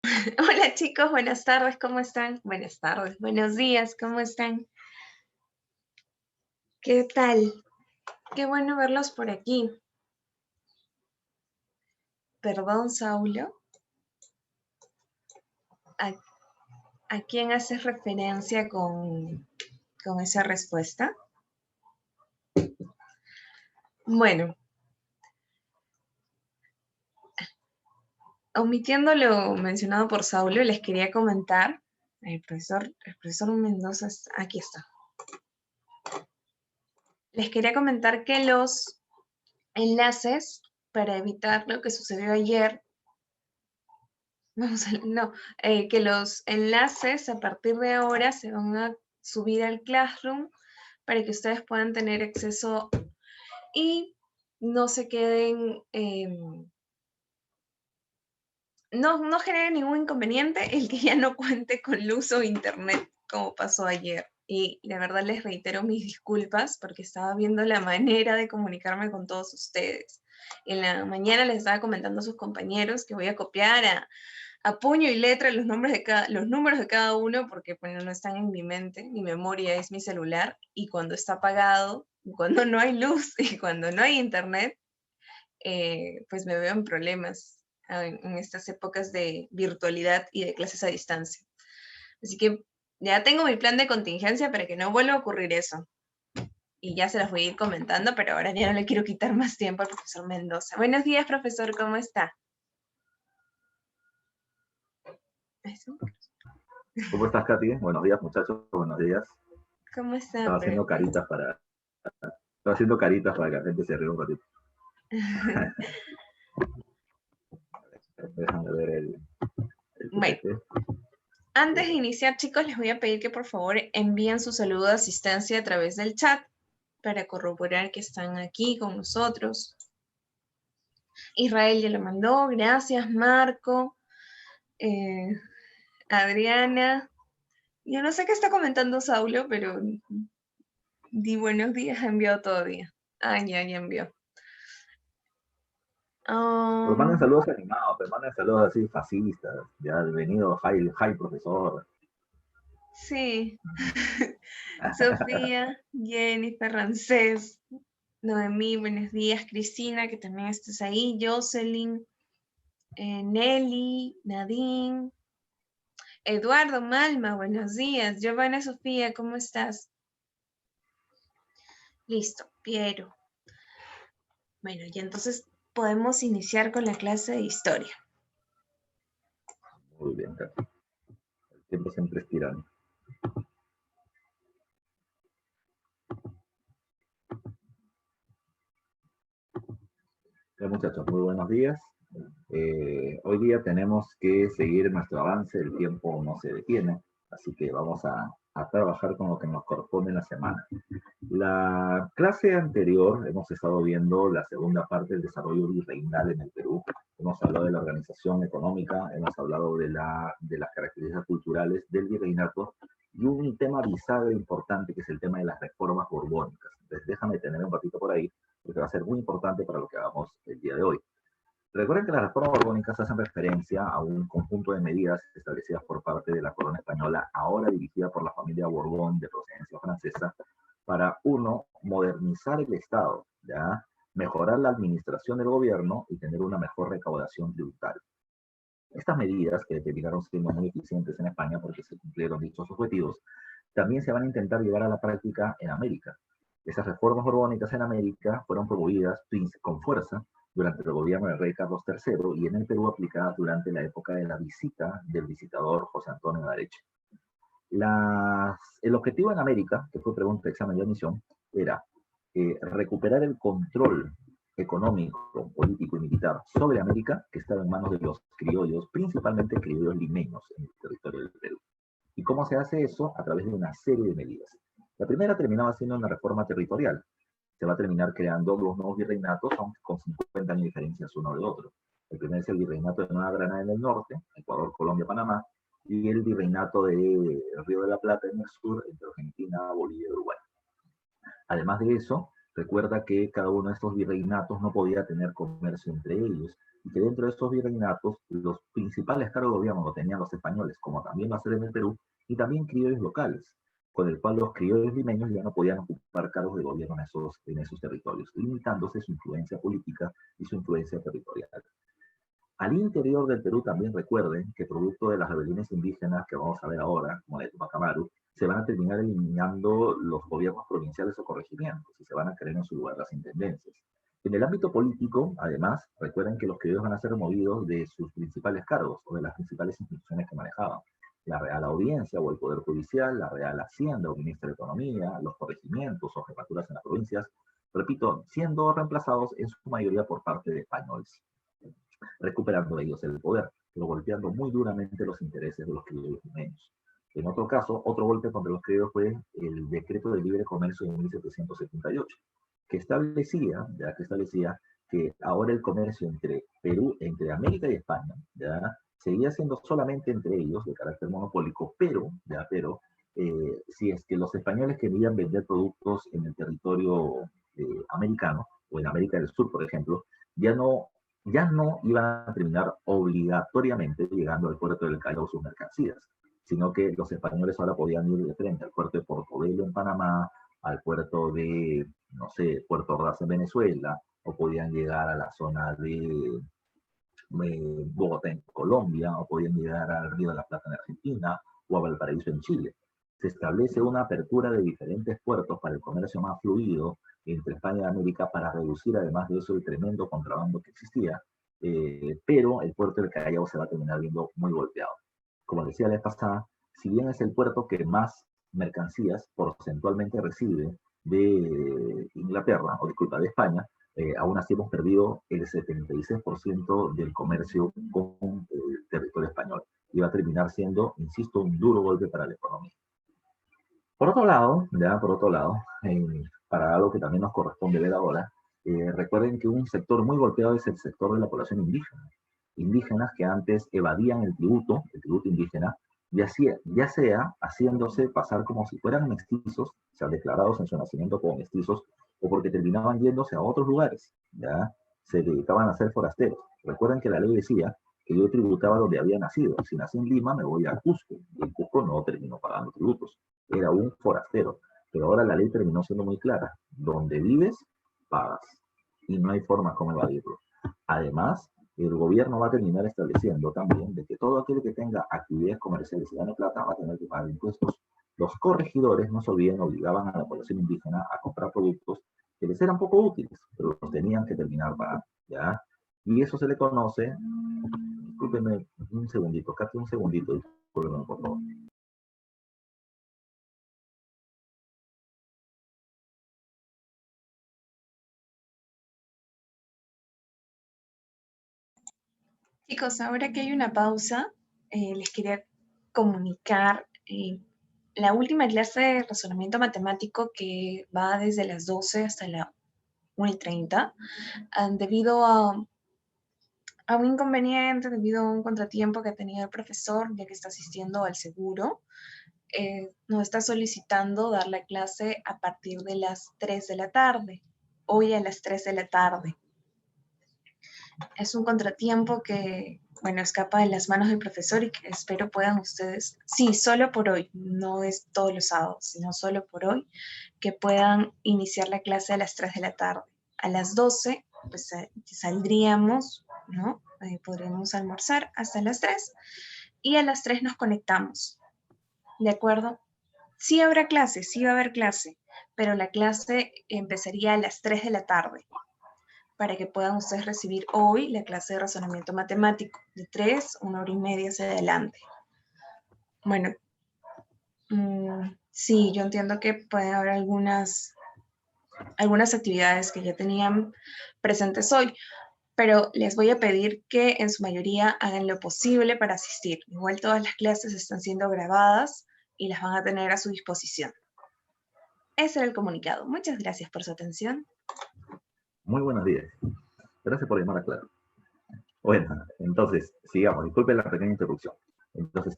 Hola chicos, buenas tardes, ¿cómo están? Buenas tardes, buenos días, ¿cómo están? ¿Qué tal? Qué bueno verlos por aquí. Perdón, Saulo, ¿a, a quién haces referencia con esa respuesta? Bueno, omitiendo lo mencionado por Saulo, les quería comentar, el profesor Mendoza, aquí está. Les quería comentar que los enlaces, para evitar lo que sucedió ayer, no, que los enlaces a partir de ahora se van a subir al Classroom para que ustedes puedan tener acceso y no se queden, no genere ningún inconveniente el que ya no cuente con luz o internet como pasó ayer. Y la verdad les reitero mis disculpas porque estaba viendo la manera de comunicarme con todos ustedes. En la mañana les estaba comentando a sus compañeros que voy a copiar a puño y letra los números de cada uno, porque bueno, no están en mi mente, mi memoria es mi celular, y cuando está apagado, cuando no hay luz y cuando no hay internet, pues me veo en problemas en estas épocas de virtualidad y de clases a distancia. Así que ya tengo mi plan de contingencia para que no vuelva a ocurrir eso. Y ya se los voy a ir comentando, pero ahora ya no le quiero quitar más tiempo al profesor Mendoza. Buenos días, profesor, ¿cómo está? ¿Eso? ¿Cómo estás, Katy? Buenos días, muchachos. Buenos días. ¿Cómo está, Estaba haciendo profe? caritas para, estaba haciendo caritas para que la gente se ríe un ratito. Déjame ver el Bueno, PPT. antes de iniciar, chicos, les voy a pedir que por favor envíen su saludo de asistencia a través del chat para corroborar que están aquí con nosotros. Israel ya lo mandó, gracias, Marco, eh, Adriana. Yo no sé qué está comentando Saulo, pero di buenos días, ha enviado todavía. Ah, ya envió. Pero manden Um, saludos animados, pero manden saludos así fascistas. Ya, bienvenido, hi, profesor. sí. Sofía, Jennifer, Rancés, Noemí, buenos días, Cristina, que también estás ahí, Jocelyn, Nelly, Nadine, Eduardo Malma, buenos días, Giovanna Sofía, ¿cómo estás? Listo, Piero. Bueno, y entonces podemos iniciar con la clase de historia. Muy bien, Katy. El tiempo siempre es tirano. Muchachos, muy buenos días. Hoy día tenemos que seguir nuestro avance, el tiempo no se detiene, así que vamos a trabajar con lo que nos corresponde en la semana. La clase anterior hemos estado viendo la segunda parte del desarrollo virreinal en el Perú. Hemos hablado de la organización económica, hemos hablado de las características culturales del virreinato y un tema bisagra importante que es el tema de las reformas borbónicas. Entonces déjame tener un ratito por ahí porque va a ser muy importante para lo que hagamos el día de hoy. Recuerden que las reformas borbónicas hacen referencia a un conjunto de medidas establecidas por parte de la corona española, ahora dirigida por la familia Borbón de procedencia francesa, para, uno, modernizar el Estado, ¿ya? Mejorar la administración del gobierno y tener una mejor recaudación tributaria. Estas medidas, que terminaron siendo muy eficientes en España porque se cumplieron dichos objetivos, también se van a intentar llevar a la práctica en América. Esas reformas borbónicas en América fueron promovidas con fuerza durante el gobierno del rey Carlos III y en el Perú aplicadas durante la época de la visita del visitador José Antonio de Areche. El objetivo en América, que fue pregunta, examen y admisión, era recuperar el control económico, político y militar sobre América, que estaba en manos de los criollos, principalmente criollos limeños en el territorio del Perú. ¿Y cómo se hace eso? A través de una serie de medidas. La primera terminaba siendo una reforma territorial. Se va a terminar creando dos nuevos virreinatos, aunque con 50 años de diferencias uno del otro. El primero es el virreinato de Nueva Granada en el norte, Ecuador, Colombia, Panamá, y el virreinato de Río de la Plata en el sur, entre Argentina, Bolivia y Uruguay. Además de eso, Recuerda que cada uno de estos virreinatos no podía tener comercio entre ellos, y que dentro de estos virreinatos los principales cargos de gobierno lo tenían los españoles, como también va a ser en el Perú, y también criollos locales, con el cual los criollos limeños ya no podían ocupar cargos de gobierno en esos territorios, limitándose su influencia política y su influencia territorial. Al interior del Perú también recuerden que producto de las rebeliones indígenas que vamos a ver ahora, como la de Tupac Amaru, se van a terminar eliminando los gobiernos provinciales o corregimientos y se van a crear en su lugar las intendencias. En el ámbito político, además, recuerden que los criollos van a ser removidos de sus principales cargos o de las principales instituciones que manejaban. La Real Audiencia o el Poder Judicial, la Real Hacienda o Ministro de Economía, los corregimientos o jefaturas en las provincias, repito, siendo reemplazados en su mayoría por parte de españoles, recuperando ellos el poder, pero golpeando muy duramente los intereses de los criollos limeños. En otro caso, otro golpe contra los criollos fue el decreto de libre comercio de 1778, que establecía que ahora el comercio entre Perú, entre América y España, ¿ya? Seguía siendo solamente entre ellos de carácter monopólico, pero si es que los españoles querían vender productos en el territorio americano o en América del Sur, por ejemplo, ya no iban a terminar obligatoriamente llegando al puerto del Callao sus mercancías, sino que los españoles ahora podían ir de frente al puerto de Portobelo en Panamá, al puerto de, no sé, Puerto Ordaz en Venezuela, o podían llegar a la zona de Bogotá en Colombia, o podían llegar al Río de la Plata en Argentina, o a Valparaíso en Chile. Se establece una apertura de diferentes puertos para el comercio más fluido entre España y América para reducir además de eso el tremendo contrabando que existía, pero el puerto del Callao se va a terminar viendo muy golpeado. Como decía la vez pasada, si bien es el puerto que más mercancías porcentualmente recibe de Inglaterra, o disculpa, de España, aún así hemos perdido el 76% del comercio con el territorio español. Y va a terminar siendo, insisto, un duro golpe para la economía. Por otro lado, para algo que también nos corresponde ver ahora, recuerden que un sector muy golpeado es el sector de la población indígena. Indígenas que antes evadían el tributo indígena, ya sea haciéndose pasar como si fueran mestizos, o sea, declarados en su nacimiento como mestizos, o porque terminaban yéndose a otros lugares, ¿ya? Se dedicaban a ser forasteros. Recuerden que la ley decía que yo tributaba donde había nacido. Si nací en Lima, me voy a Cusco, y en Cusco no terminó pagando tributos. Era un forastero. Pero ahora la ley terminó siendo muy clara. Donde vives, pagas. Y no hay forma como evadirlo. Además, el gobierno va a terminar estableciendo también de que todo aquel que tenga actividades comerciales y gane plata va a tener que pagar impuestos. Los corregidores, no se olviden, obligaban a la población indígena a comprar productos que les eran poco útiles, pero los tenían que terminar pagando, ¿ya? Y eso se le conoce, discúlpenme un segundito, casi un segundito, discúlpenme por favor. Chicos, ahora que hay una pausa, les quería comunicar la última clase de razonamiento matemático que va desde las 12 hasta la 1:30, debido a un inconveniente, debido a un contratiempo que ha tenido el profesor, ya que está asistiendo al seguro, nos está solicitando dar la clase a partir de las 3 de la tarde, hoy a las 3 de la tarde. Es un contratiempo que, bueno, escapa de las manos del profesor y que espero puedan ustedes, sí, solo por hoy, no es todos los sábados, sino solo por hoy, que puedan iniciar la clase a las 3 de la tarde. A las 12, pues saldríamos, ¿no? Podríamos almorzar hasta las 3 y a las 3 nos conectamos, ¿de acuerdo? Sí habrá clase, sí va a haber clase, pero la clase empezaría a las 3 de la tarde, para que puedan ustedes recibir hoy la clase de razonamiento matemático, de 3, 1 hora y media hacia adelante. Bueno, sí, yo entiendo que pueden haber algunas actividades que ya tenían presentes hoy, pero les voy a pedir que en su mayoría hagan lo posible para asistir. Igual todas las clases están siendo grabadas y las van a tener a su disposición. Ese era el comunicado. Muchas gracias por su atención. Muy buenos días. Gracias por llamar a Claro. Bueno, entonces, sigamos. Disculpe la pequeña interrupción. Entonces,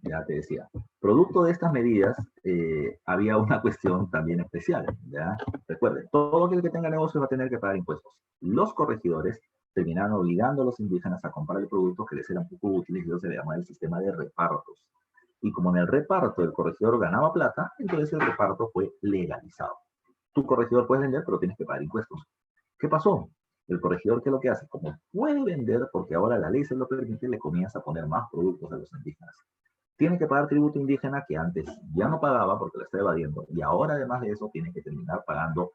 ya te decía, Producto de estas medidas, había una cuestión también especial, ¿ya? Recuerden, todo aquel que tenga negocios va a tener que pagar impuestos. Los corregidores terminaron obligando a los indígenas a comprar productos que les eran poco útiles y eso se le llama el sistema de repartos. Y como en el reparto el corregidor ganaba plata, entonces el reparto fue legalizado. Tu corregidor puedes vender, pero tienes que pagar impuestos. ¿Qué pasó? El corregidor, ¿qué es lo que hace? Como puede vender, porque ahora la ley se lo permite, le comienza a poner más productos a los indígenas. Tiene que pagar tributo indígena que antes ya no pagaba porque lo está evadiendo, y ahora además de eso tiene que terminar pagando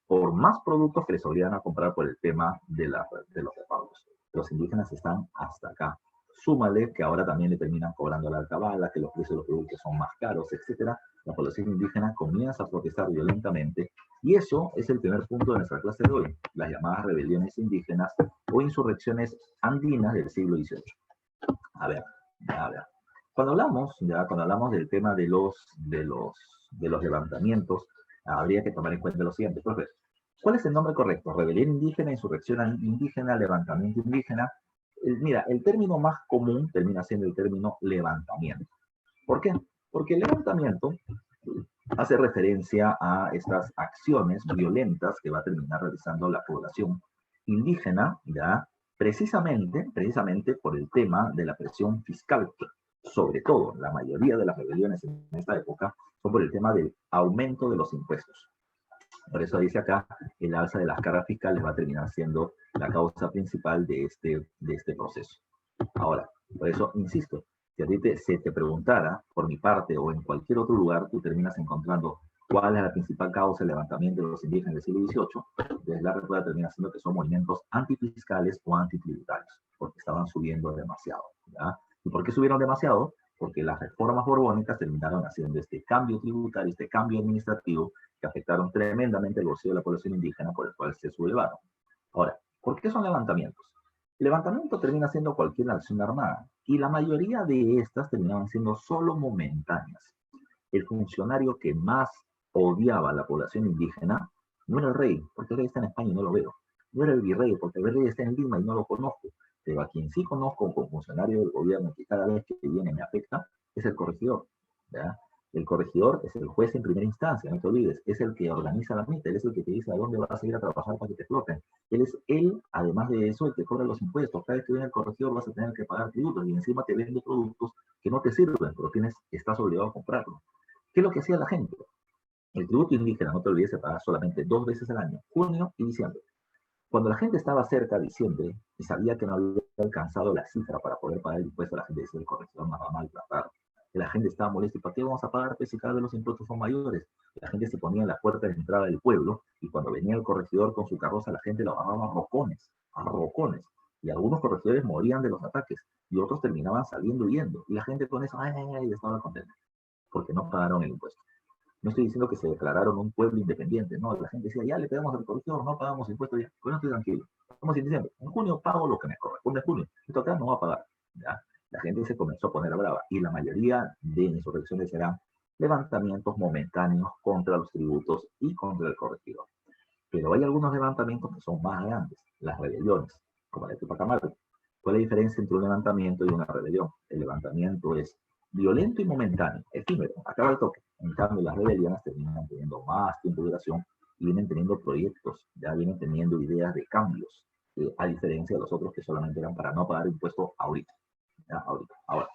por más productos que les obligan a comprar por el tema de los repartos. Los indígenas están hasta acá. Súmale que ahora también le terminan cobrando la alcabala, que los precios de los productos son más caros, etcétera. La población indígena comienza a protestar violentamente y eso es el primer punto de nuestra clase de hoy, las llamadas rebeliones indígenas o insurrecciones andinas del siglo XVIII. A ver, a ver. Cuando hablamos del tema de los levantamientos, habría que tomar en cuenta lo siguiente. Entonces, ¿cuál es el nombre correcto? Rebelión indígena, insurrección indígena, levantamiento indígena. Mira, el término más común termina siendo el término levantamiento. ¿Por qué? Porque el levantamiento hace referencia a estas acciones violentas que va a terminar realizando la población indígena, ¿ya? Precisamente por el tema de la presión fiscal, sobre todo la mayoría de las rebeliones en esta época son por el tema del aumento de los impuestos. Por eso dice acá, el alza de las cargas fiscales va a terminar siendo la causa principal de este proceso. Ahora, por eso insisto, si a ti se te preguntara, por mi parte o en cualquier otro lugar, tú terminas encontrando cuál es la principal causa del levantamiento de los indígenas del siglo XVIII, desde la respuesta termina siendo que son movimientos antifiscales o antitributarios, porque estaban subiendo demasiado, ¿ya? ¿Y por qué subieron demasiado? Porque las reformas borbónicas terminaron haciendo este cambio tributario, este cambio administrativo, que afectaron tremendamente el bolsillo de la población indígena, por el cual se sublevaron. Ahora, ¿por qué son levantamientos? El levantamiento termina siendo cualquier acción armada, y la mayoría de estas terminaban siendo solo momentáneas. El funcionario que más odiaba a la población indígena no era el rey, porque el rey está en España y no lo veo. No era el virrey, porque el virrey está en Lima y no lo conozco. Pero a quien sí conozco como funcionario del gobierno, que cada vez que viene me afecta, es el corregidor, ¿ya? El corregidor es el juez en primera instancia, no te olvides, es el que organiza la mitad, él es el que te dice a dónde vas a ir a trabajar para que te exploten. Él, además de eso, el que cobra los impuestos. Cada vez que viene el corregidor vas a tener que pagar tributos y encima te vende productos que no te sirven, pero estás obligado a comprarlo. ¿Qué es lo que hacía la gente? El tributo indígena, no te olvides, se paga solamente 2 veces al año, junio y diciembre. Cuando la gente estaba cerca de diciembre y sabía que no había alcanzado la cifra para poder pagar el impuesto, la gente decía, el corregidor nos va a maltratar. La gente estaba molesta, ¿y para qué vamos a pagar si cada vez los impuestos son mayores? La gente se ponía en la puerta de entrada del pueblo y cuando venía el corregidor con su carroza, la gente lo agarraba a rocones. Y algunos corregidores morían de los ataques y otros terminaban saliendo huyendo. Y la gente con eso, estaba contenta, porque no pagaron el impuesto. No estoy diciendo que se declararon un pueblo independiente, no, la gente decía, ya le pegamos al corregidor, no pagamos impuestos, ya, pues no estoy tranquilo. Estamos en diciembre, en junio pago lo que me corresponde en junio, esto acá no va a pagar. ¿Ya? La gente se comenzó a poner brava y la mayoría de insurrecciones eran levantamientos momentáneos contra los tributos y contra el corregidor. Pero hay algunos levantamientos que son más grandes, las rebeliones, como la de Tupac Amaru. ¿Cuál es la diferencia entre un levantamiento y una rebelión? El levantamiento es violento y momentáneo, efímero, acaba el toque. En cambio, las rebeliones terminan teniendo más tiempo de duración y vienen teniendo proyectos, ya vienen teniendo ideas de cambios, a diferencia de los otros que solamente eran para no pagar impuestos ahorita. ¿Ya? Ahorita. Ahora,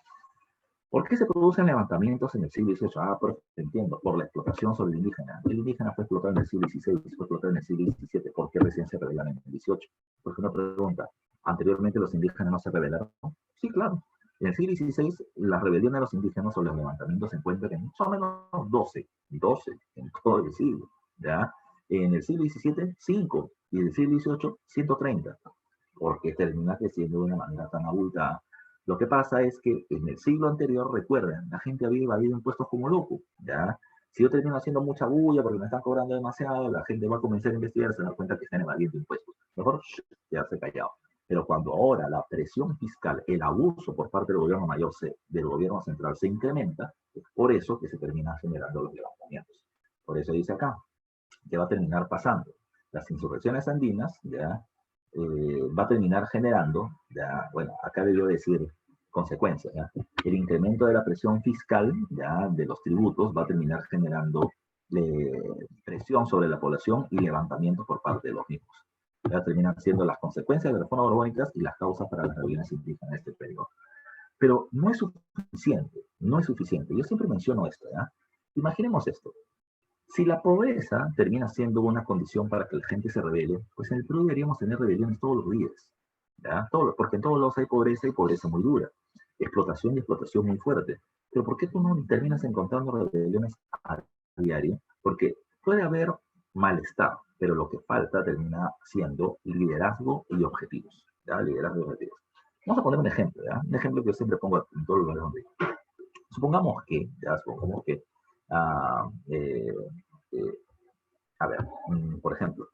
¿por qué se producen levantamientos en el siglo XVIII? Pero entiendo, por la explotación sobre el indígena. El indígena fue explotado en el siglo XVI, fue explotado en el siglo XVII. ¿Por qué recién se rebelan en el XVIII? Porque una pregunta, ¿anteriormente los indígenas no se rebelaron? Sí, claro. En el siglo XVI, las rebeliones de los indígenas o los levantamientos se encuentran en más o menos 12 en todo el siglo. ¿Ya? En el siglo XVII, 5, y en el siglo XVIII, 130. Porque termina creciendo de una manera tan abultada. Lo que pasa es que en el siglo anterior, recuerden, la gente había evadido impuestos como loco, ¿ya? Si yo termino haciendo mucha bulla porque me están cobrando demasiado, la gente va a comenzar a investigar y se da cuenta que están evadiendo impuestos. Mejor quedarse callado. Pero cuando ahora la presión fiscal, el abuso por parte del gobierno mayor, del gobierno central se incrementa, es por eso que se terminan generando los levantamientos. Por eso dice acá, que va a terminar pasando. Las insurrecciones andinas, ¿ya? Va a terminar generando, ya, bueno, acá debió decir consecuencias, ¿ya? El incremento de la presión fiscal, ¿ya?, de los tributos va a terminar generando presión sobre la población y levantamiento por parte de los mismos. Ya terminan siendo las consecuencias de las reformas borbónicas y las causas para las rebeliones indígenas en este periodo. Pero no es suficiente, no es suficiente. Yo siempre menciono esto, ¿ya? Imaginemos esto. Si la pobreza termina siendo una condición para que la gente se rebele, pues en el Perú deberíamos tener rebeliones todos los días, ¿ya? Porque en todos lados hay pobreza y pobreza muy dura, explotación y explotación muy fuerte. Pero ¿por qué tú no terminas encontrando rebeliones a diario? Porque puede haber malestar, pero lo que falta termina siendo liderazgo y objetivos, ¿ya? Liderazgo y objetivos. Vamos a poner un ejemplo, ¿ya? Un ejemplo que yo siempre pongo en todos los lugares donde supongamos que, ya, supongamos que, ah, eh, eh, a ver, por ejemplo,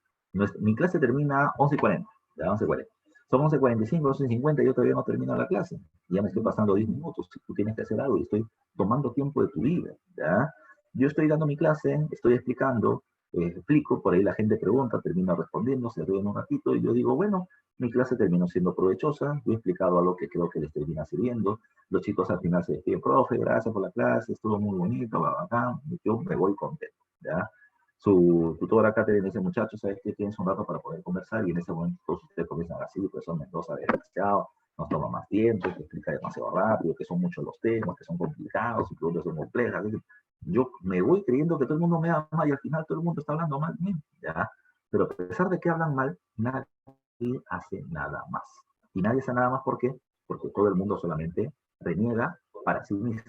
mi clase termina 11:40, ya 11:40. Son 11:45, 11:50 y yo todavía no termino la clase. Ya me estoy pasando 10 minutos. Tú tienes que hacer algo y estoy tomando tiempo de tu vida, ¿ya? Yo estoy dando mi clase, estoy explicando, explico, por ahí la gente pregunta, termino respondiendo, se ríen un ratito y yo digo, bueno, mi clase terminó siendo provechosa, yo he explicado algo que creo que les termina sirviendo, los chicos al final se despiden, profe, gracias por la clase, estuvo muy bonito, acá, yo me voy contento, ¿ya? Su tutor acá te dice, muchachos, ¿sabes qué? Tienes un rato para poder conversar y en ese momento todos ustedes comienzan a decir, profesor Mendoza, desgraciado, nos toma más tiempo, que explica demasiado rápido, que son muchos los temas, que son complicados y preguntas son complejas. Yo me voy creyendo que todo el mundo me ama y al final todo el mundo está hablando mal de mí, ¿ya? Pero a pesar de que hablan mal, nadie hace nada más. Y nadie hace nada más, ¿por qué? Porque todo el mundo solamente reniega para sí mismo,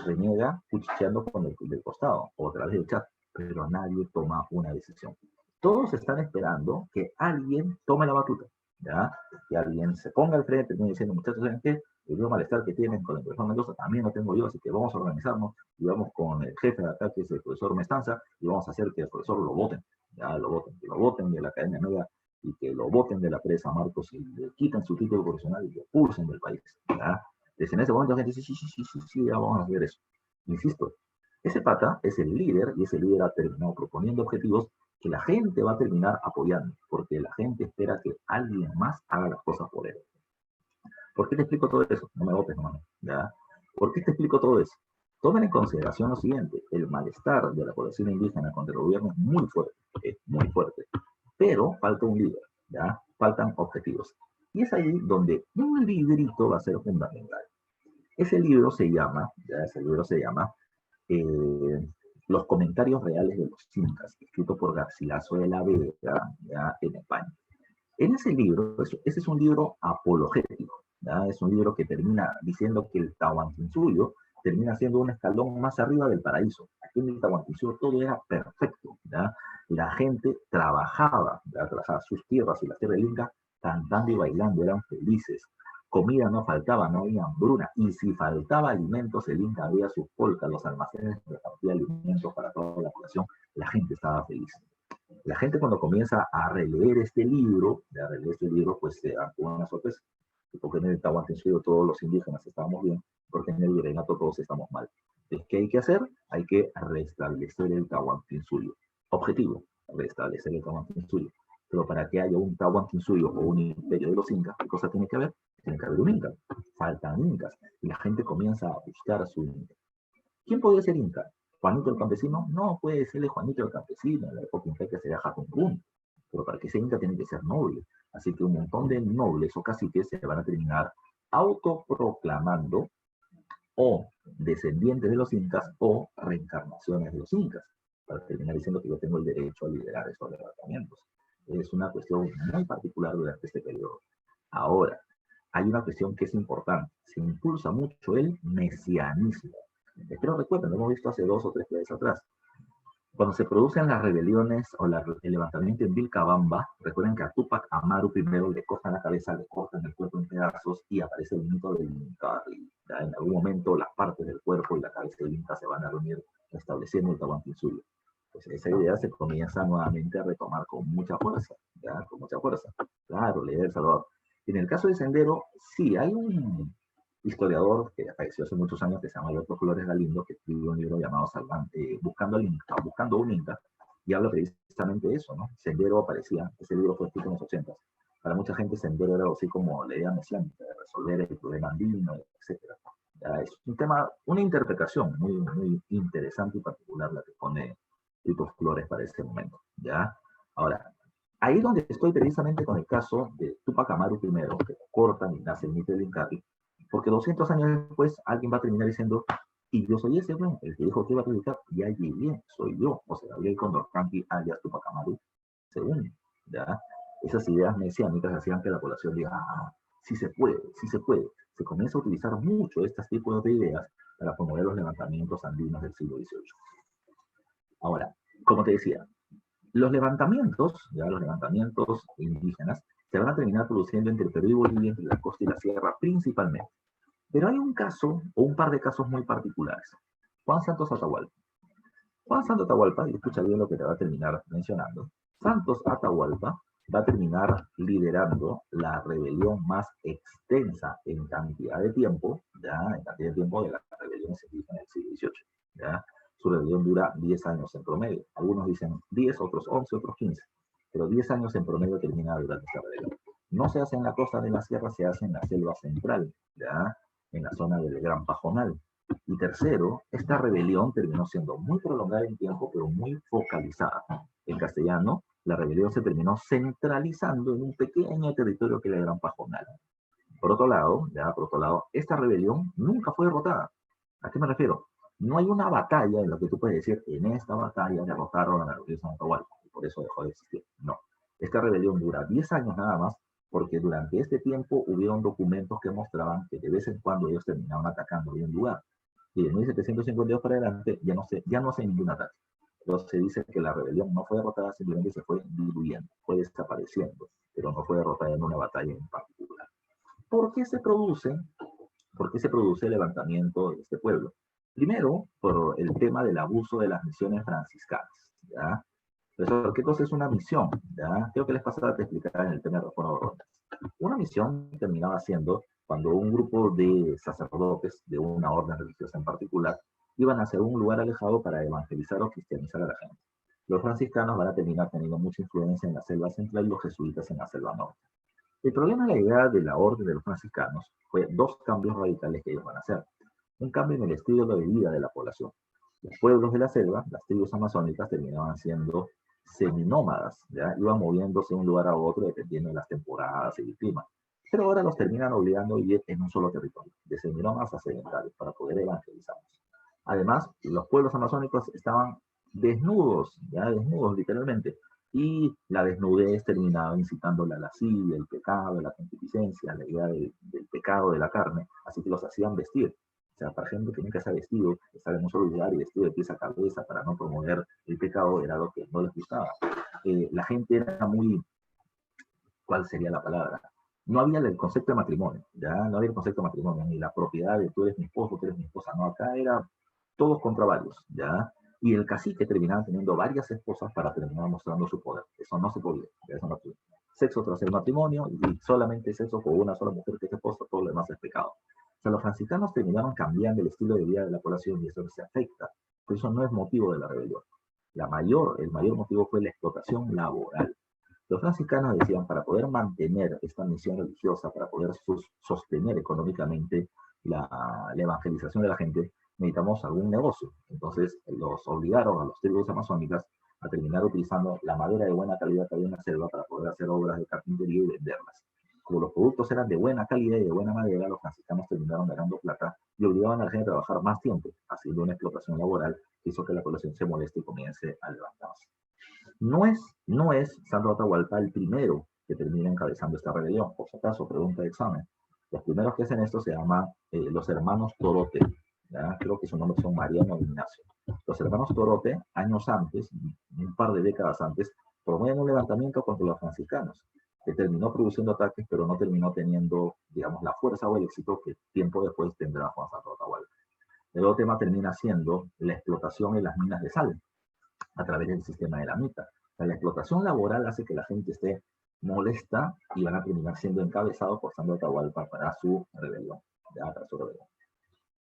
reniega cuchicheando con el del costado o a través del chat, pero nadie toma una decisión. Todos están esperando que alguien tome la batuta, ¿ya? Que alguien se ponga al frente y diciendo, muchachos, ¿saben qué? El mismo malestar que tienen con el profesor Mendoza también lo tengo yo, así que vamos a organizarnos y vamos con el jefe de acá, que es el profesor Mestanza, y vamos a hacer que el profesor lo voten, ya que lo voten de la Academia Media y que lo voten de la presa Marcos y le quiten su título profesional y lo expulsen del país, ¿ya? Desde en ese momento la gente dice, sí, ya vamos a hacer eso. Insisto, ese pata es el líder y ese líder ha terminado proponiendo objetivos que la gente va a terminar apoyando, porque la gente espera que alguien más haga las cosas por él. ¿Por qué te explico todo eso? No me votes, hermano, ¿ya? ¿Por qué te explico todo eso? Tomen en consideración lo siguiente, el malestar de la población indígena contra el gobierno es muy fuerte, pero falta un líder, ¿ya? Faltan objetivos. Y es ahí donde un librito va a ser fundamental. Ese libro se llama, ¿ya? Ese libro se llama eh, Los comentarios reales de los incas, escrito por Garcilaso de la Vega, ¿ya? En España. En ese libro, ese es un libro apologético, ¿ya? Es un libro que termina diciendo que el Tahuantinsuyo termina siendo un escalón más arriba del paraíso. Aquí en el Tahuantinsuyo todo era perfecto, ¿ya? La gente trabajaba, ¿ya? Trabajaba sus tierras y la tierra del Inca, cantando y bailando, eran felices. Comida no faltaba, no había hambruna. Y si faltaba alimentos, el Inca había sus polcas, los almacenes repartía alimentos para toda la población. La gente estaba feliz. La gente cuando comienza a releer este libro, pues se da una sorpresa. Porque en el Tahuantinsuyo todos los indígenas estábamos bien, porque en el virreinato todos estamos mal. Entonces, ¿qué hay que hacer? Hay que restablecer el Tahuantinsuyo. Objetivo, restablecer el Tahuantinsuyo. Pero para que haya un Tahuantinsuyo o un imperio de los incas, ¿qué cosa tiene que haber? Tiene que haber un inca. Faltan incas. Y la gente comienza a buscar a su inca. ¿Quién podría ser inca? ¿Juanito el campesino? No, puede ser Juanito el campesino, en la época inca sería Jatuncún, pero para que sea inca tiene que ser noble. Así que un montón de nobles o caciques se van a terminar autoproclamando o descendientes de los incas o reencarnaciones de los incas, para terminar diciendo que yo tengo el derecho a liderar esos levantamientos. Es una cuestión muy particular durante este periodo. Ahora, hay una cuestión que es importante. Se impulsa mucho el mesianismo. Espero recuerden, lo hemos visto hace 2 o 3 meses atrás. Cuando se producen las rebeliones o el levantamiento en Vilcabamba, recuerden que a Tupac Amaru primero le cortan la cabeza, le cortan el cuerpo en pedazos y aparece el mito del Inca. En algún momento las partes del cuerpo y la cabeza del Inca se van a reunir estableciendo el Tahuantinsuyo. Pues esa idea se comienza nuevamente a retomar con mucha fuerza, ¿ya? Con mucha fuerza. Claro, la idea del Salvador. En el caso de Sendero, sí, hay un historiador que falleció hace muchos años que se llama Alberto Flores Galindo, que escribió un libro llamado Buscando al Inca, Buscando un Inca, y habla precisamente de eso, ¿no? Sendero aparecía, ese libro fue escrito en los 80, Para mucha gente sendero era algo así como la idea mesiánica de resolver el problema andino, etc. Ya, es un tema, una interpretación muy, muy interesante y particular la que pone Tito Flores para ese momento. ¿Ya? Ahora, ahí es donde estoy precisamente con el caso de Tupac Amaru primero, que lo cortan y nace el mito del Incapi, porque 200 años después alguien va a terminar diciendo, y yo soy ese, bueno, el que dijo que iba a publicar, ya llegué, soy yo, o sea, Gabriel Condorcanqui alias Tupac Amaru segundo, ¿ya? Esas ideas mesiánicas hacían que la población diga, ah, sí se puede, sí se puede. Se comienza a utilizar mucho estos tipos de ideas para promover los levantamientos andinos del siglo XVIII. Ahora, como te decía, los levantamientos, ya los levantamientos indígenas, se van a terminar produciendo entre Perú y Bolivia, entre la costa y la sierra principalmente. Pero hay un caso, o un par de casos muy particulares. Juan Santos Atahualpa. Juan Santos Atahualpa, y escucha bien lo que te va a terminar mencionando, Santos Atahualpa va a terminar liderando la rebelión más extensa en cantidad de tiempo, ya en cantidad de tiempo de las rebeliones indígenas del siglo XVIII. ¿Ya? Su rebelión dura 10 años en promedio. Algunos dicen 10, otros 11, otros 15. Pero 10 años en promedio termina durante esta rebelión. No se hace en la costa de la sierra, se hace en la selva central, ¿ya? En la zona del Gran Pajonal. Y tercero, esta rebelión terminó siendo muy prolongada en tiempo, pero muy focalizada. En castellano, la rebelión se terminó centralizando en un pequeño territorio que era el Gran Pajonal. Por otro lado, esta rebelión nunca fue derrotada. ¿A qué me refiero? No hay una batalla en la que tú puedes decir, en esta batalla derrotaron a la rebelión de San Atahualpa, y por eso dejó de existir. No. Esta rebelión dura 10 años nada más, porque durante este tiempo hubieron documentos que mostraban que de vez en cuando ellos terminaban atacando en un lugar. Y de 1752 para adelante ya no hace ningún ataque. Entonces se dice que la rebelión no fue derrotada, simplemente se fue diluyendo, fue desapareciendo, pero no fue derrotada en una batalla en particular. ¿Por qué se produce? ¿Por qué se produce el levantamiento de este pueblo? Primero, por el tema del abuso de las misiones franciscanas. ¿Ya? Profesor, ¿qué cosa es una misión? ¿Ya? Creo que les pasaba a explicar en el tema de reforma rondas. Una misión terminaba siendo cuando un grupo de sacerdotes de una orden religiosa en particular iban hacia un lugar alejado para evangelizar o cristianizar a la gente. Los franciscanos van a terminar teniendo mucha influencia en la selva central y los jesuitas en la selva norte. El problema de la idea de la orden de los franciscanos fue dos cambios radicales que ellos van a hacer. Un cambio en el estilo de vida de la población. Los pueblos de la selva, las tribus amazónicas, terminaban siendo seminómadas, ¿ya? Iban moviéndose de un lugar a otro dependiendo de las temporadas y el clima. Pero ahora los terminan obligando a vivir en un solo territorio, de seminómadas a sedentarios, para poder evangelizarlos. Además, los pueblos amazónicos estaban desnudos, ya desnudos literalmente, y la desnudez terminaba incitando la lascivia, el pecado, la concupiscencia, la idea del pecado de la carne, así que los hacían vestir. O sea, para gente que tenía que estar vestido, estar en un solo lugar y vestido de pies a cabeza para no promover el pecado era lo que no les gustaba. La gente era muy, ¿cuál sería la palabra? No había el concepto de matrimonio, ya no había el concepto de matrimonio, ni la propiedad de tú eres mi esposo, tú eres mi esposa, no, acá era todos contra varios, ya, y el cacique terminaba teniendo varias esposas para terminar mostrando su poder, eso no se podía, eso no podía. Sexo tras el matrimonio y solamente sexo con una sola mujer que es esposa, todo lo demás es pecado. O sea, los franciscanos terminaron cambiando el estilo de vida de la población y eso se afecta, pero eso no es motivo de la rebelión. El mayor motivo fue la explotación laboral. Los franciscanos decían, para poder mantener esta misión religiosa, para poder sostener económicamente la evangelización de la gente, necesitamos algún negocio. Entonces los obligaron a los tribus amazónicas a terminar utilizando la madera de buena calidad que había en la selva para poder hacer obras de carpintería y venderlas. Como los productos eran de buena calidad y de buena madera, los franciscanos terminaron ganando plata y obligaban a la gente a trabajar más tiempo, haciendo una explotación laboral que hizo que la población se moleste y comience a levantarse. No es Santo Atahualpa el primero que termina encabezando esta rebelión. Por si acaso, pregunta de examen. Los primeros que hacen esto se llaman los hermanos Torote. ¿Ya? Creo que su nombre son Mariano e Ignacio. Los hermanos Torote, años antes, un par de décadas antes, promueven un levantamiento contra los franciscanos, que terminó produciendo ataques, pero no terminó teniendo, digamos, la fuerza o el éxito que tiempo después tendrá Juan Santo Atahualpa. El otro tema termina siendo la explotación en las minas de sal a través del sistema de la mitad. O sea, la explotación laboral hace que la gente esté molesta y van a terminar siendo encabezados por Santo Atahualpa para su rebelión. Ya, para su rebelión.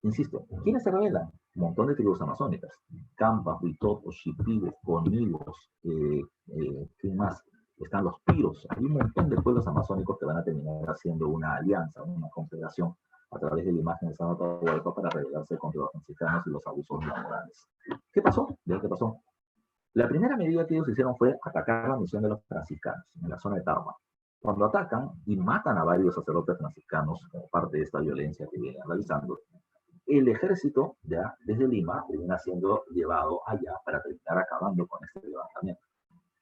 Insisto, ¿quiénes se rebelan? Un montón de tribus amazónicas. Campas, Huitopos, Shipibes, Conillos, ¿quién más? están los piros. Hay un montón de pueblos amazónicos que van a terminar haciendo una alianza, una confederación a través de la imagen de San Atahualpa para rebelarse contra los mexicanos y los abusos laborales. ¿Qué pasó? ¿Qué pasó? La primera medida que ellos hicieron fue atacar la misión de los franciscanos en la zona de Tarma. Cuando atacan y matan a varios sacerdotes franciscanos como parte de esta violencia que vienen realizando, el ejército ya desde Lima termina siendo llevado allá para terminar acabando con este levantamiento.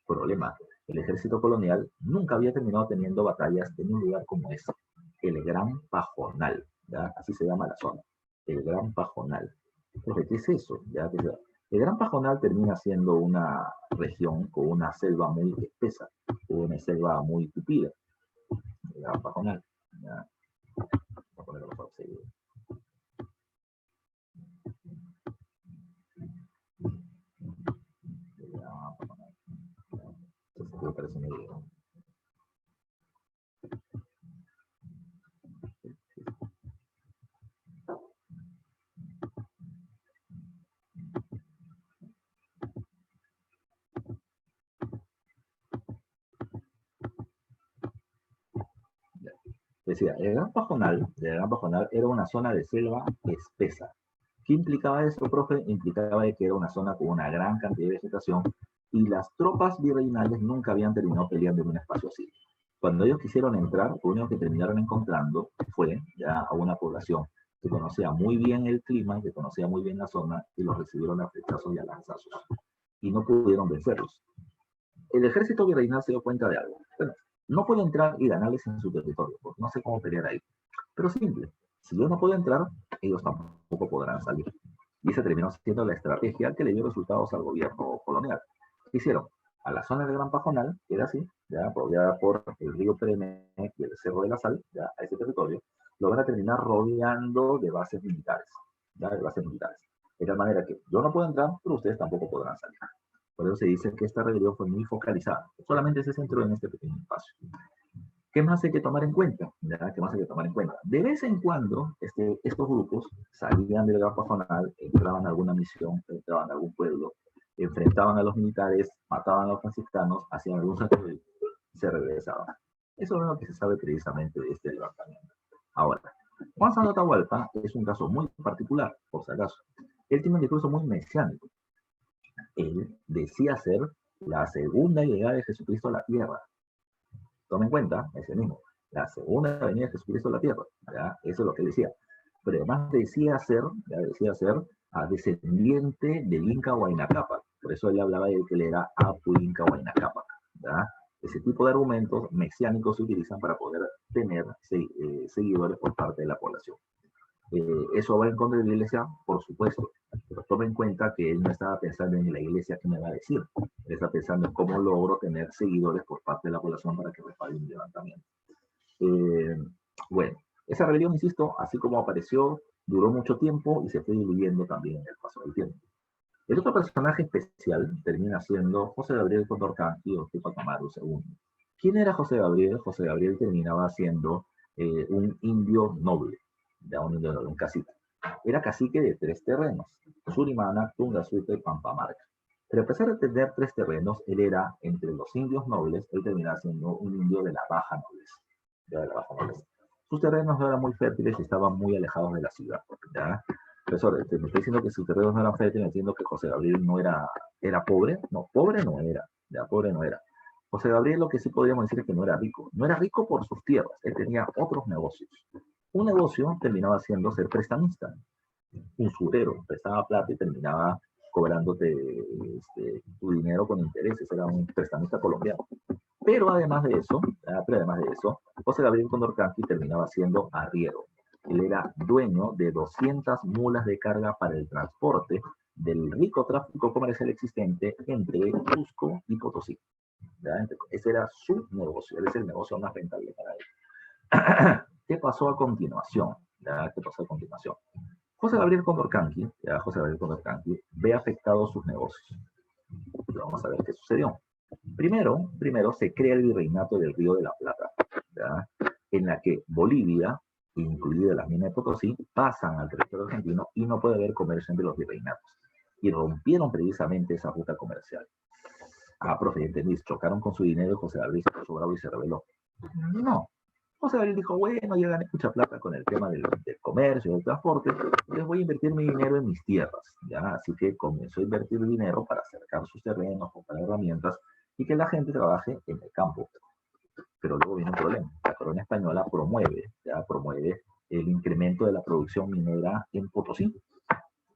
Problema, el ejército colonial nunca había terminado teniendo batallas en un lugar como este, el Gran Pajonal, ¿ya? Así se llama la zona, el Gran Pajonal. Entonces, ¿qué es eso? ¿Ya? El Gran Pajonal termina siendo una región con una selva muy espesa, una selva muy tupida. El Gran Pajonal. ¿Ya? Voy a ponerlo por seguido. Me parece muy bien. Decía, el Gran Pajonal era una zona de selva espesa. ¿Qué implicaba eso, profe? Implicaba que era una zona con una gran cantidad de vegetación y las tropas virreinales nunca habían terminado peleando en un espacio así. Cuando ellos quisieron entrar, lo único que terminaron encontrando fue ya a una población que conocía muy bien el clima, que conocía muy bien la zona y los recibieron a flechazos y a lanzazos. Y no pudieron vencerlos. El ejército virreinal se dio cuenta de algo. Bueno, no puedo entrar y ganarles en su territorio, porque no sé cómo pelear ahí. Pero simple, si yo no puedo entrar, ellos tampoco podrán salir. Y esa terminó siendo la estrategia que le dio resultados al gobierno colonial. ¿Qué hicieron? A la zona del Gran Pajonal, que era así, ya rodeada por el río Peremec y el Cerro de la Sal, ya a ese territorio, lo van a terminar rodeando de bases militares, ya de bases militares. De tal manera que yo no puedo entrar, pero ustedes tampoco podrán salir. Por eso se dice que esta rebelión fue muy focalizada. Solamente se centró en este pequeño espacio. ¿Qué más hay que tomar en cuenta? ¿Qué más hay que tomar en cuenta? De vez en cuando, estos grupos salían del Gran Pajonal, entraban a alguna misión, entraban a algún pueblo, enfrentaban a los militares, mataban a los franciscanos, hacían algún sacrificio y se regresaban. Eso es lo que se sabe precisamente de este levantamiento. Ahora, Juan Santo Atahualpa es un caso muy particular, por si acaso. Él tiene un discurso muy mesiánico. Él decía ser la segunda llegada de Jesucristo a la tierra. Toma en cuenta, ese mismo, la segunda venida de Jesucristo a la tierra. ¿Ya? Eso es lo que él decía. Pero además decía ser a descendiente del Inca Huayna Cápac. Por eso él hablaba de que él era Apu Inca Huayna Cápac. Ese tipo de argumentos mesiánicos se utilizan para poder tener seguidores por parte de la población. ¿Eso va en contra de la iglesia? Por supuesto, pero tome en cuenta que él no estaba pensando en la iglesia qué me va a decir, él está pensando en cómo logro tener seguidores por parte de la población para que respalde un levantamiento. Bueno, esa rebelión, insisto, así como apareció, duró mucho tiempo y se fue diluyendo también en el paso del tiempo. El otro personaje especial termina siendo José Gabriel Condorcanqui o Tupac Amaru II. ¿Quién era José Gabriel? José Gabriel terminaba siendo un indio noble, un cacique. Era cacique de 3 terrenos, Surimana, Tungasuita y Pampamarca. Pero a pesar de tener 3 terrenos, él era, entre los indios nobles, él terminaba siendo un indio de la baja nobleza. De la baja nobleza. Sus terrenos no eran muy fértiles y estaban muy alejados de la ciudad. ¿Ya? Profesor, me está diciendo que sus terrenos no eran fértiles, entiendo que José Gabriel no era pobre. No, pobre no era. Ya, pobre no era. José Gabriel lo que sí podríamos decir es que no era rico. No era rico por sus tierras, él tenía otros negocios. Un negocio terminaba siendo ser prestamista, usurero, prestaba plata y terminaba cobrándote tu dinero con intereses, era un prestamista colombiano. Pero además de eso, José Gabriel Condorcanqui terminaba siendo arriero. Él era dueño de 200 mulas de carga para el transporte del rico tráfico comercial existente entre Cusco y Potosí. ¿Ya? Ese era su negocio, ese es el negocio más rentable para él. ¿Qué pasó a continuación? ¿Ya? ¿Qué pasó a continuación? José Gabriel Condorcanqui ve afectados sus negocios. Vamos a ver qué sucedió. Primero se crea el virreinato del Río de la Plata, ¿ya? En la que Bolivia, incluida la mina de Potosí, pasan al territorio argentino y no puede haber comercio entre los virreinatos. Y rompieron precisamente esa ruta comercial. Ah, profe, entendí, chocaron con su dinero, José Gabriel se puso bravo y se rebeló. No. José Gabriel dijo, bueno, ya gané mucha plata con el tema del comercio, del transporte, entonces voy a invertir mi dinero en mis tierras, ¿ya? Así que comenzó a invertir dinero para acercar sus terrenos, comprar herramientas y que la gente trabaje en el campo. Pero luego viene un problema. La corona española promueve el incremento de la producción minera en Potosí.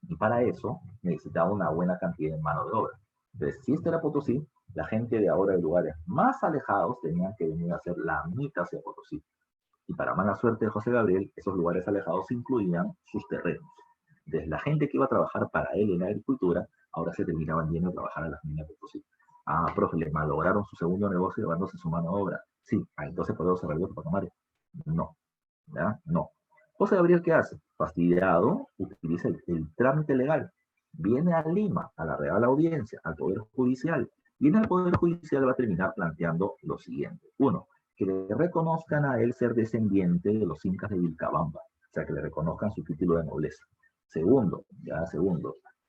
Y para eso necesitaba una buena cantidad de mano de obra. Entonces, si esto era Potosí, la gente de ahora de lugares más alejados tenían que venir a hacer la mitad hacia Potosí. Y para mala suerte de José Gabriel, esos lugares alejados incluían sus terrenos. Entonces, la gente que iba a trabajar para él en la agricultura, ahora se terminaban yendo a trabajar a las minas de Potosí. Ah, profe, le malograron su segundo negocio llevándose su mano de obra. Sí, entonces por eso se reveló Tupac Amaru. No, ¿ya? No. José Gabriel, ¿qué hace? Fastidiado, utiliza el trámite legal. Viene a Lima, a la Real Audiencia, al Poder Judicial. Y en el Poder Judicial va a terminar planteando lo siguiente. Uno, que le reconozcan a él ser descendiente de los incas de Vilcabamba. O sea, que le reconozcan su título de nobleza. Segundo,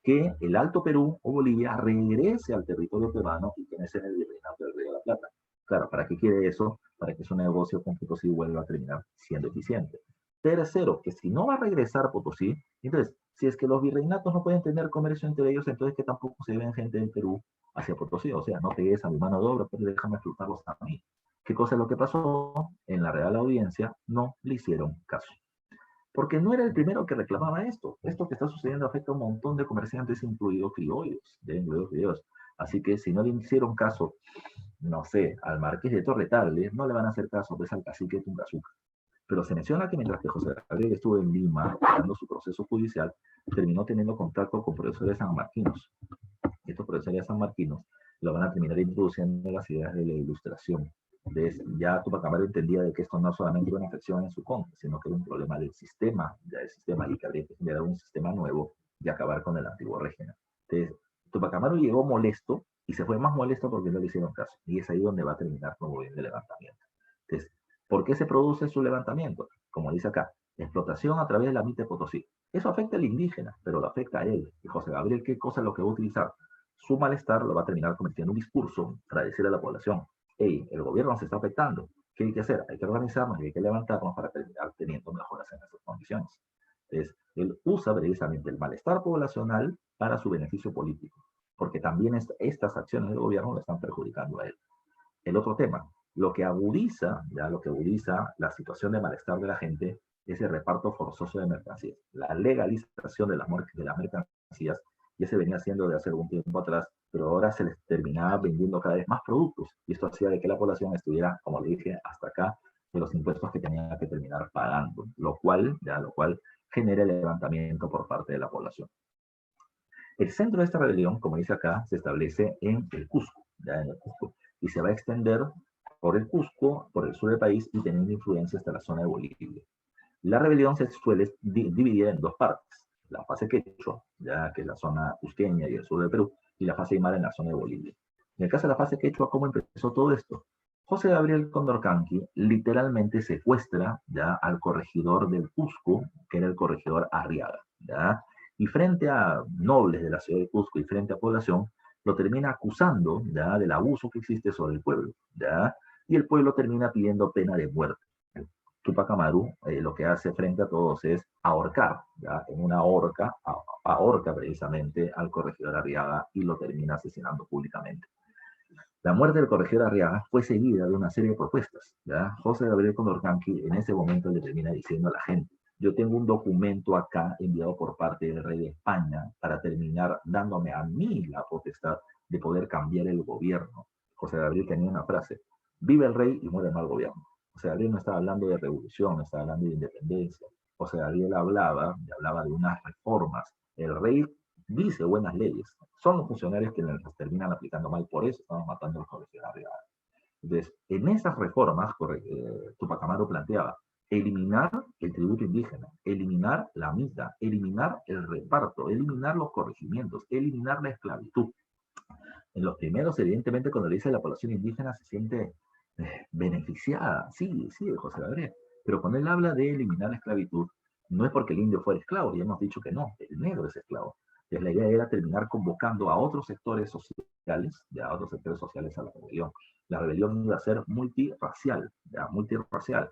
que el Alto Perú o Bolivia regrese al territorio peruano y que en el virreinato del Río de la Plata. Claro, ¿para qué quiere eso? Para que su negocio con Potosí vuelva a terminar siendo eficiente. Tercero, que si no va a regresar Potosí, entonces, si es que los virreinatos no pueden tener comercio entre ellos, entonces que tampoco se ven gente del Perú hacia Potosí. O sea, no te des a mi mano de obra, pero déjame explotarlos a mí. ¿Qué cosa es lo que pasó? En la Real Audiencia no le hicieron caso. Porque no era el primero que reclamaba esto. Esto que está sucediendo afecta a un montón de comerciantes, incluidos criollos. Así que si no le hicieron caso, no sé, al marqués de Torretales, no le van a hacer caso pues, al cacique de Tungazuca. Pero se menciona que mientras que José Gabriel estuvo en Lima, dando su proceso judicial, terminó teniendo contacto con profesores sanmarquinos. Estos profesores sanmarquinos lo van a terminar introduciendo las ideas de la ilustración. Entonces, ya Tupac Amaru entendía de que esto no solamente era una afección en su contra, sino que era un problema del sistema, y que habría que generar un sistema nuevo y acabar con el antiguo régimen. Entonces, Tupac Amaru llegó molesto y se fue más molesto porque no le hicieron caso. Y es ahí donde va a terminar promoviendo el levantamiento. Entonces, ¿por qué se produce su levantamiento? Como dice acá, explotación a través de la MIT de Potosí. Eso afecta al indígena, pero lo afecta a él. Y José Gabriel, ¿qué cosa es lo que va a utilizar? Su malestar lo va a terminar convirtiendo en un discurso para decirle a la población, hey, el gobierno se está afectando, ¿qué hay que hacer? Hay que organizarnos y hay que levantarnos para terminar teniendo mejoras en esas condiciones. Entonces, él usa precisamente el malestar poblacional para su beneficio político, porque también estas acciones del gobierno le están perjudicando a él. El otro tema, lo que agudiza la situación de malestar de la gente es el reparto forzoso de mercancías. La legalización de las mercancías ya se venía haciendo de hace algún tiempo atrás, pero ahora se les terminaba vendiendo cada vez más productos. Y esto hacía de que la población estuviera, como le dije, hasta acá de los impuestos que tenía que terminar pagando, lo cual genera el levantamiento por parte de la población. El centro de esta rebelión, como dice acá, se establece en el Cusco, y se va a extender por el Cusco, por el sur del país y teniendo influencia hasta la zona de Bolivia. La rebelión se suele dividir en dos partes, la fase quechua, que es la zona cusqueña y el sur de Perú, y la fase aymara en la zona de Bolivia. En el caso de la fase quechua, ¿cómo empezó todo esto? José Gabriel Condorcanqui literalmente secuestra al corregidor del Cusco, que era el corregidor Arriaga, y frente a nobles de la ciudad de Cusco y frente a población, lo termina acusando del abuso que existe sobre el pueblo, y el pueblo termina pidiendo pena de muerte. Tupac Amaru lo que hace frente a todos es ahorcar, en una horca, ahorca precisamente al corregidor Arriaga y lo termina asesinando públicamente. La muerte del corregidor Arriaga fue seguida de una serie de propuestas. José Gabriel Condorcanqui en ese momento le termina diciendo a la gente, yo tengo un documento acá enviado por parte del rey de España para terminar dándome a mí la potestad de poder cambiar el gobierno. José Gabriel tenía una frase, vive el rey y muere el mal gobierno. José Gabriel no estaba hablando de revolución, no estaba hablando de independencia. José Gabriel hablaba de unas reformas. El rey dice buenas leyes. Son los funcionarios que las terminan aplicando mal, por eso estamos matando a los colegios arriba. Entonces, en esas reformas, Tupac Amaru planteaba eliminar el tributo indígena, eliminar la mitad, eliminar el reparto, eliminar los corregimientos, eliminar la esclavitud. En los primeros, evidentemente, cuando le dice a la población indígena, se siente beneficiada. Sí, José Gabriel. Pero cuando él habla de eliminar la esclavitud, no es porque el indio fuera esclavo, ya hemos dicho que no, el negro es esclavo. Entonces, la idea era terminar convocando a otros sectores sociales, ya, a otros sectores sociales a la rebelión. La rebelión iba a ser multirracial, ya, multirracial.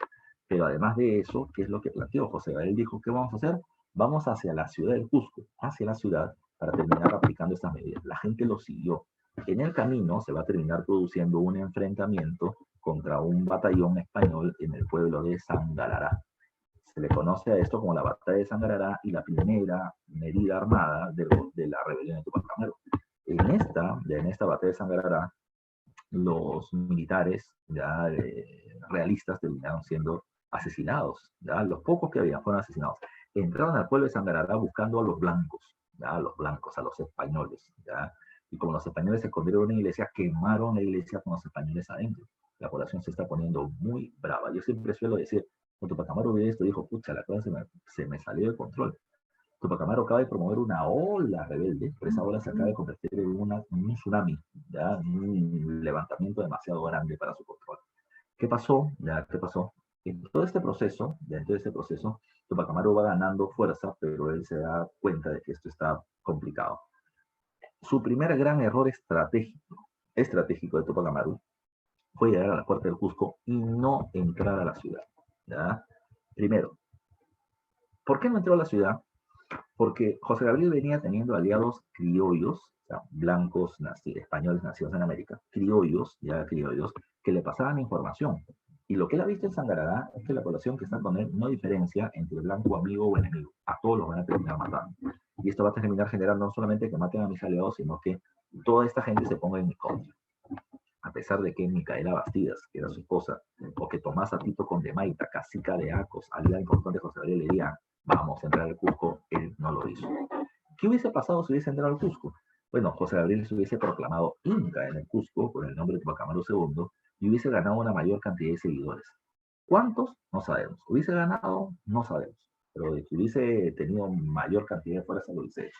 Pero además de eso, ¿qué es lo que planteó José Gabriel? Dijo, ¿qué vamos a hacer? Vamos hacia la ciudad del Cusco, hacia la ciudad, para terminar aplicando estas medidas. La gente lo siguió. En el camino se va a terminar produciendo un enfrentamiento contra un batallón español en el pueblo de Sangarará. Se le conoce a esto como la batalla de Sangarará y la primera medida armada de la rebelión de Tupac Amaru. En esta batalla de Sangarará, los militares ya, realistas terminaron siendo asesinados. Ya, los pocos que habían fueron asesinados. Entraron al pueblo de Sangarará buscando a los blancos, ya, a los blancos, a los españoles. Ya, y como los españoles se escondieron en una iglesia, quemaron la iglesia con los españoles adentro. La población se está poniendo muy brava. Yo siempre suelo decir, cuando Tupac Amaru vio esto, dijo, pucha, la cosa se me salió de control. Tupac Amaru acaba de promover una ola rebelde, pero esa ola se acaba de convertir en un tsunami, ¿ya? Un levantamiento demasiado grande para su control. ¿Qué pasó? ¿Ya? ¿Qué pasó? En todo este proceso, dentro de este proceso, Tupac Amaru va ganando fuerza, pero él se da cuenta de que esto está complicado. Su primer gran error estratégico de Tupac Amaru fue llegar a la puerta del Cusco y no entrar a la ciudad. ¿Ya? Primero, ¿por qué no entró a la ciudad? Porque José Gabriel venía teniendo aliados criollos, o sea, blancos, españoles nacidos en América, criollos, ya criollos, que le pasaban información. Y lo que él ha visto en Sangarará es que la población que está con él no diferencia entre blanco, amigo o enemigo. A todos los van a terminar matando. Y esto va a terminar generando no solamente que maten a mis aliados, sino que toda esta gente se ponga en mi contra. A pesar de que Micaela Bastidas, que era su esposa, o que Tomás Atito Condemaita, cacica de Acos, aliada importante de José Gabriel, le dirían, vamos a entrar al Cusco, él no lo hizo. ¿Qué hubiese pasado si hubiese entrado al Cusco? Bueno, José Gabriel se hubiese proclamado Inca en el Cusco con el nombre de Tupac Amaru II y hubiese ganado una mayor cantidad de seguidores. ¿Cuántos? No sabemos. ¿Hubiese ganado? No sabemos. Pero de que hubiese tenido mayor cantidad de fuerza, lo hubiese hecho.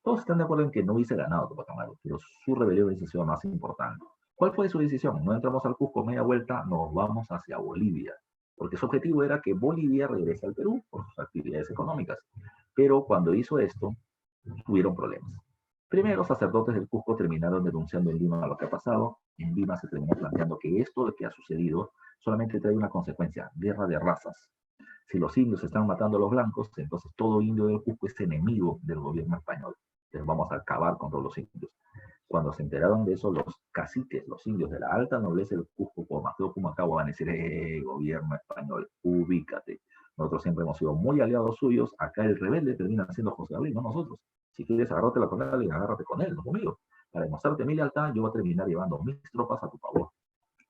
Todos están de acuerdo en que no hubiese ganado Tupac Amaru, pero su rebelión hubiese sido más importante. ¿Cuál fue su decisión? No entramos al Cusco media vuelta, nos vamos hacia Bolivia, porque su objetivo era que Bolivia regrese al Perú por sus actividades económicas. Pero cuando hizo esto, tuvieron problemas. Primero, los sacerdotes del Cusco terminaron denunciando en Lima lo que ha pasado. En Lima se terminó planteando que esto de que ha sucedido solamente trae una consecuencia, guerra de razas. Si los indios están matando a los blancos, entonces todo indio del Cusco es enemigo del gobierno español. Entonces vamos a acabar con todos los indios. Cuando se enteraron de eso, los caciques, los indios de la alta nobleza del Cusco, por Mateo Pumacahua, van a decir, gobierno español, ubícate. Nosotros siempre hemos sido muy aliados suyos, acá el rebelde termina siendo José Gabriel, no nosotros. Si quieres agarrártela con él, agárrate con él, no conmigo. Para demostrarte mi lealtad, yo voy a terminar llevando mis tropas a tu favor.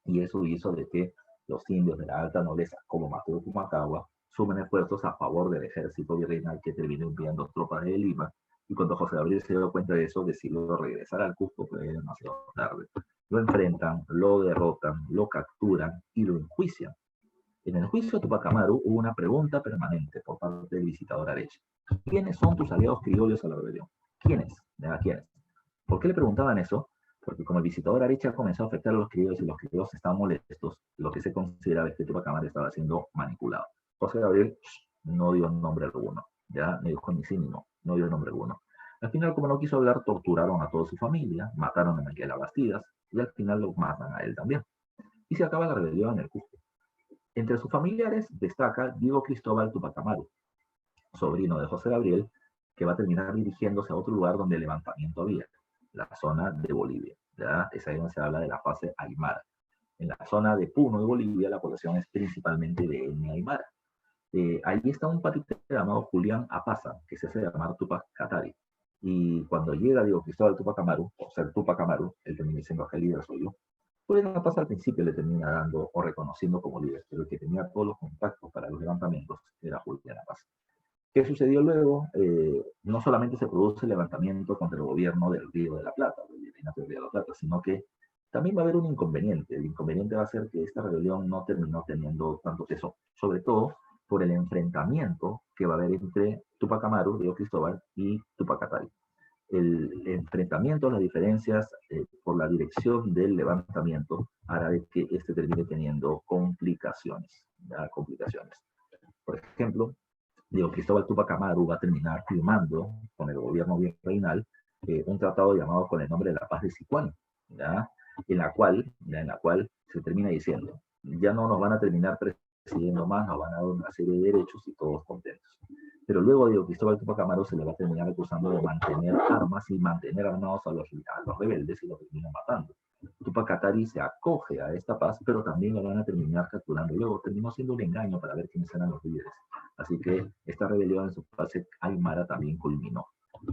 Y eso hizo de que los indios de la alta nobleza, como Mateo Pumacahua, sumen esfuerzos a favor del ejército virreinal que terminó enviando tropas de Lima. Y cuando José Gabriel se dio cuenta de eso, decidió regresar al Cusco, pero era demasiado tarde. Lo enfrentan, lo derrotan, lo capturan y lo enjuician. En el juicio de Tupac Amaru hubo una pregunta permanente por parte del visitador Areche. ¿Quiénes son tus aliados criollos a la rebelión? ¿Quiénes? ¿A quiénes? ¿Por qué le preguntaban eso? Porque como el visitador Areche ha comenzado a afectar a los criollos y los criollos estaban molestos, lo que se consideraba es que Tupac Amaru estaba siendo manipulado. José Gabriel no dio nombre alguno, ya me dijo ni sí ni no, no dio nombre alguno. Al final, como no quiso hablar, torturaron a toda su familia, mataron a Micaela Bastidas y al final lo matan a él también. Y se acaba la rebelión en el Cusco. Entre sus familiares destaca Diego Cristóbal Tupac Amaru, sobrino de José Gabriel, que va a terminar dirigiéndose a otro lugar donde el levantamiento había, la zona de Bolivia. ¿Ya? Es ahí donde se habla de la fase aymara. En la zona de Puno de Bolivia, la población es principalmente de etnia aymara. Ahí está un patito llamado Julián Apaza, que se hace llamar Tupac Katari. Y cuando llega Diego Cristóbal Tupac Amaru, por ser Tupac Amaru, él termina diciendo que el líder soy yo. Julián Apaza al principio le termina dando o reconociendo como líder, pero el que tenía todos los contactos para los levantamientos era Julián Apaza. ¿Qué sucedió luego? No solamente se produce el levantamiento contra el gobierno del Río de la Plata, del Virreinato del Río de la Plata, sino que también va a haber un inconveniente. El inconveniente va a ser que esta rebelión no terminó teniendo tanto peso, sobre todo por el enfrentamiento que va a haber entre Tupac Amaru, Diego Cristóbal, y Tupac Katari. El enfrentamiento, las diferencias por la dirección del levantamiento hará de que este termine teniendo complicaciones, ¿ya? Complicaciones. Por ejemplo, Diego Cristóbal Tupac Amaru va a terminar firmando con el gobierno virreinal un tratado llamado con el nombre de la Paz de Sicuán, ¿ya? En la cual se termina diciendo, ya no nos van a terminar presidiendo más, nos van a dar una serie de derechos y todos contentos. Pero luego a Cristóbal Tupac Amaru se le va a terminar acusando de mantener armas y mantener armados a los rebeldes y los termina matando. Tupac Katari se acoge a esta paz, pero también lo van a terminar capturando. Luego terminó siendo un engaño para ver quiénes eran los líderes. Así que esta rebelión en su fase aymara también culminó.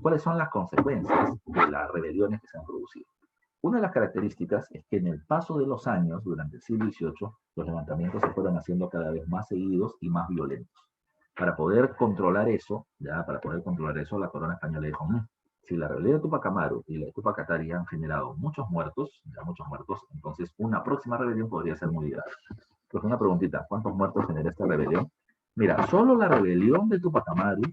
¿Cuáles son las consecuencias de las rebeliones que se han producido? Una de las características es que en el paso de los años, durante el siglo XVIII, los levantamientos se fueron haciendo cada vez más seguidos y más violentos. Para poder controlar eso, la corona española dijo, si la rebelión de Tupac Amaru y la de Tupac Katari han generado muchos muertos, entonces una próxima rebelión podría ser muy grave. Pues una preguntita, ¿cuántos muertos generó esta rebelión? Mira, solo la rebelión de Tupac Amaru,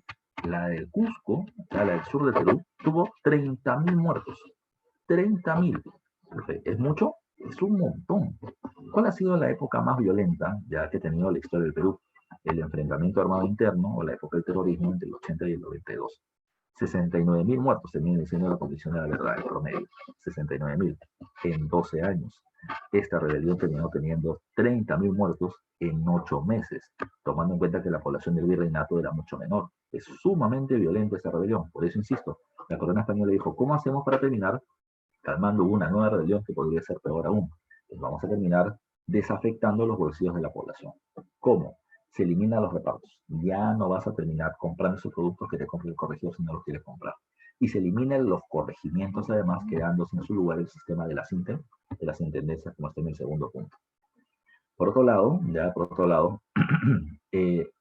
la del Cusco, la del sur de Perú, tuvo 30.000 muertos. 30.000. ¿Es mucho? Es un montón. ¿Cuál ha sido la época más violenta ya que ha tenido la historia del Perú? El enfrentamiento armado interno o la época del terrorismo entre el 80 y el 92. 69.000 muertos termina diciendo la condición de la verdad, el promedio. 69.000 en 12 años. Esta rebelión terminó teniendo 30.000 muertos en 8 meses, tomando en cuenta que la población del virreinato era mucho menor. Es sumamente violenta esta rebelión. Por eso insisto, la corona española dijo, ¿cómo hacemos para terminar calmando una nueva rebelión que podría ser peor aún? Pues vamos a terminar desafectando los bolsillos de la población. ¿Cómo? Se eliminan los repartos. Ya no vas a terminar comprando esos productos que te compra el corregidor si no los quieres comprar. Y se eliminan los corregimientos, además, quedándose en su lugar el sistema de las intendencias, como está en el segundo punto. Por otro lado,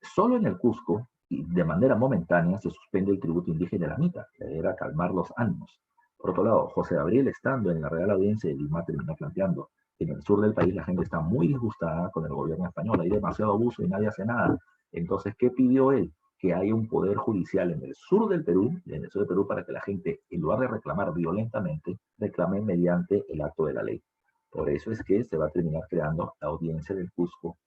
solo en el Cusco, y de manera momentánea, se suspende el tributo indígena de la mitad, que era calmar los ánimos. Por otro lado, José Gabriel, estando en la Real Audiencia de Lima, terminó planteando que en el sur del país la gente está muy disgustada con el gobierno español, hay demasiado abuso y nadie hace nada. Entonces, ¿qué pidió él? Que haya un poder judicial en el sur del Perú, para que la gente, en lugar de reclamar violentamente, reclame mediante el acto de la ley. Por eso es que se va a terminar creando la Audiencia del Cusco,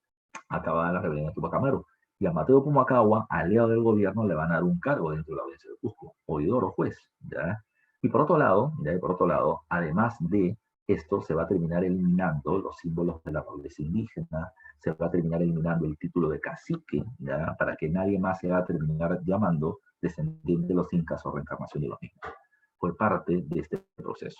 acabada la rebelión de Tupac Amaru. Y a Mateo Pumacahua, aliado del gobierno, le van a dar un cargo dentro de la Audiencia del Cusco, oidor o juez, ¿ya? Y por otro lado, además de esto, se va a terminar eliminando los símbolos de la pobreza indígena, se va a terminar eliminando el título de cacique, ¿ya? Para que nadie más se va a terminar llamando descendiente de los incas o reencarnación de los mismos. Fue parte de este proceso.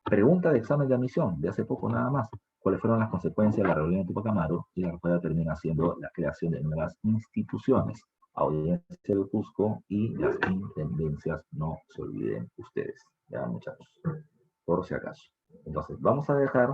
Pregunta de examen de admisión, de hace poco nada más. ¿Cuáles fueron las consecuencias de la rebelión de Tupac Amaru? Y la respuesta termina siendo la creación de nuevas instituciones. Audiencia del Cusco y las intendencias, no se olviden ustedes, ya muchachos, por si acaso. Entonces, vamos a dejar...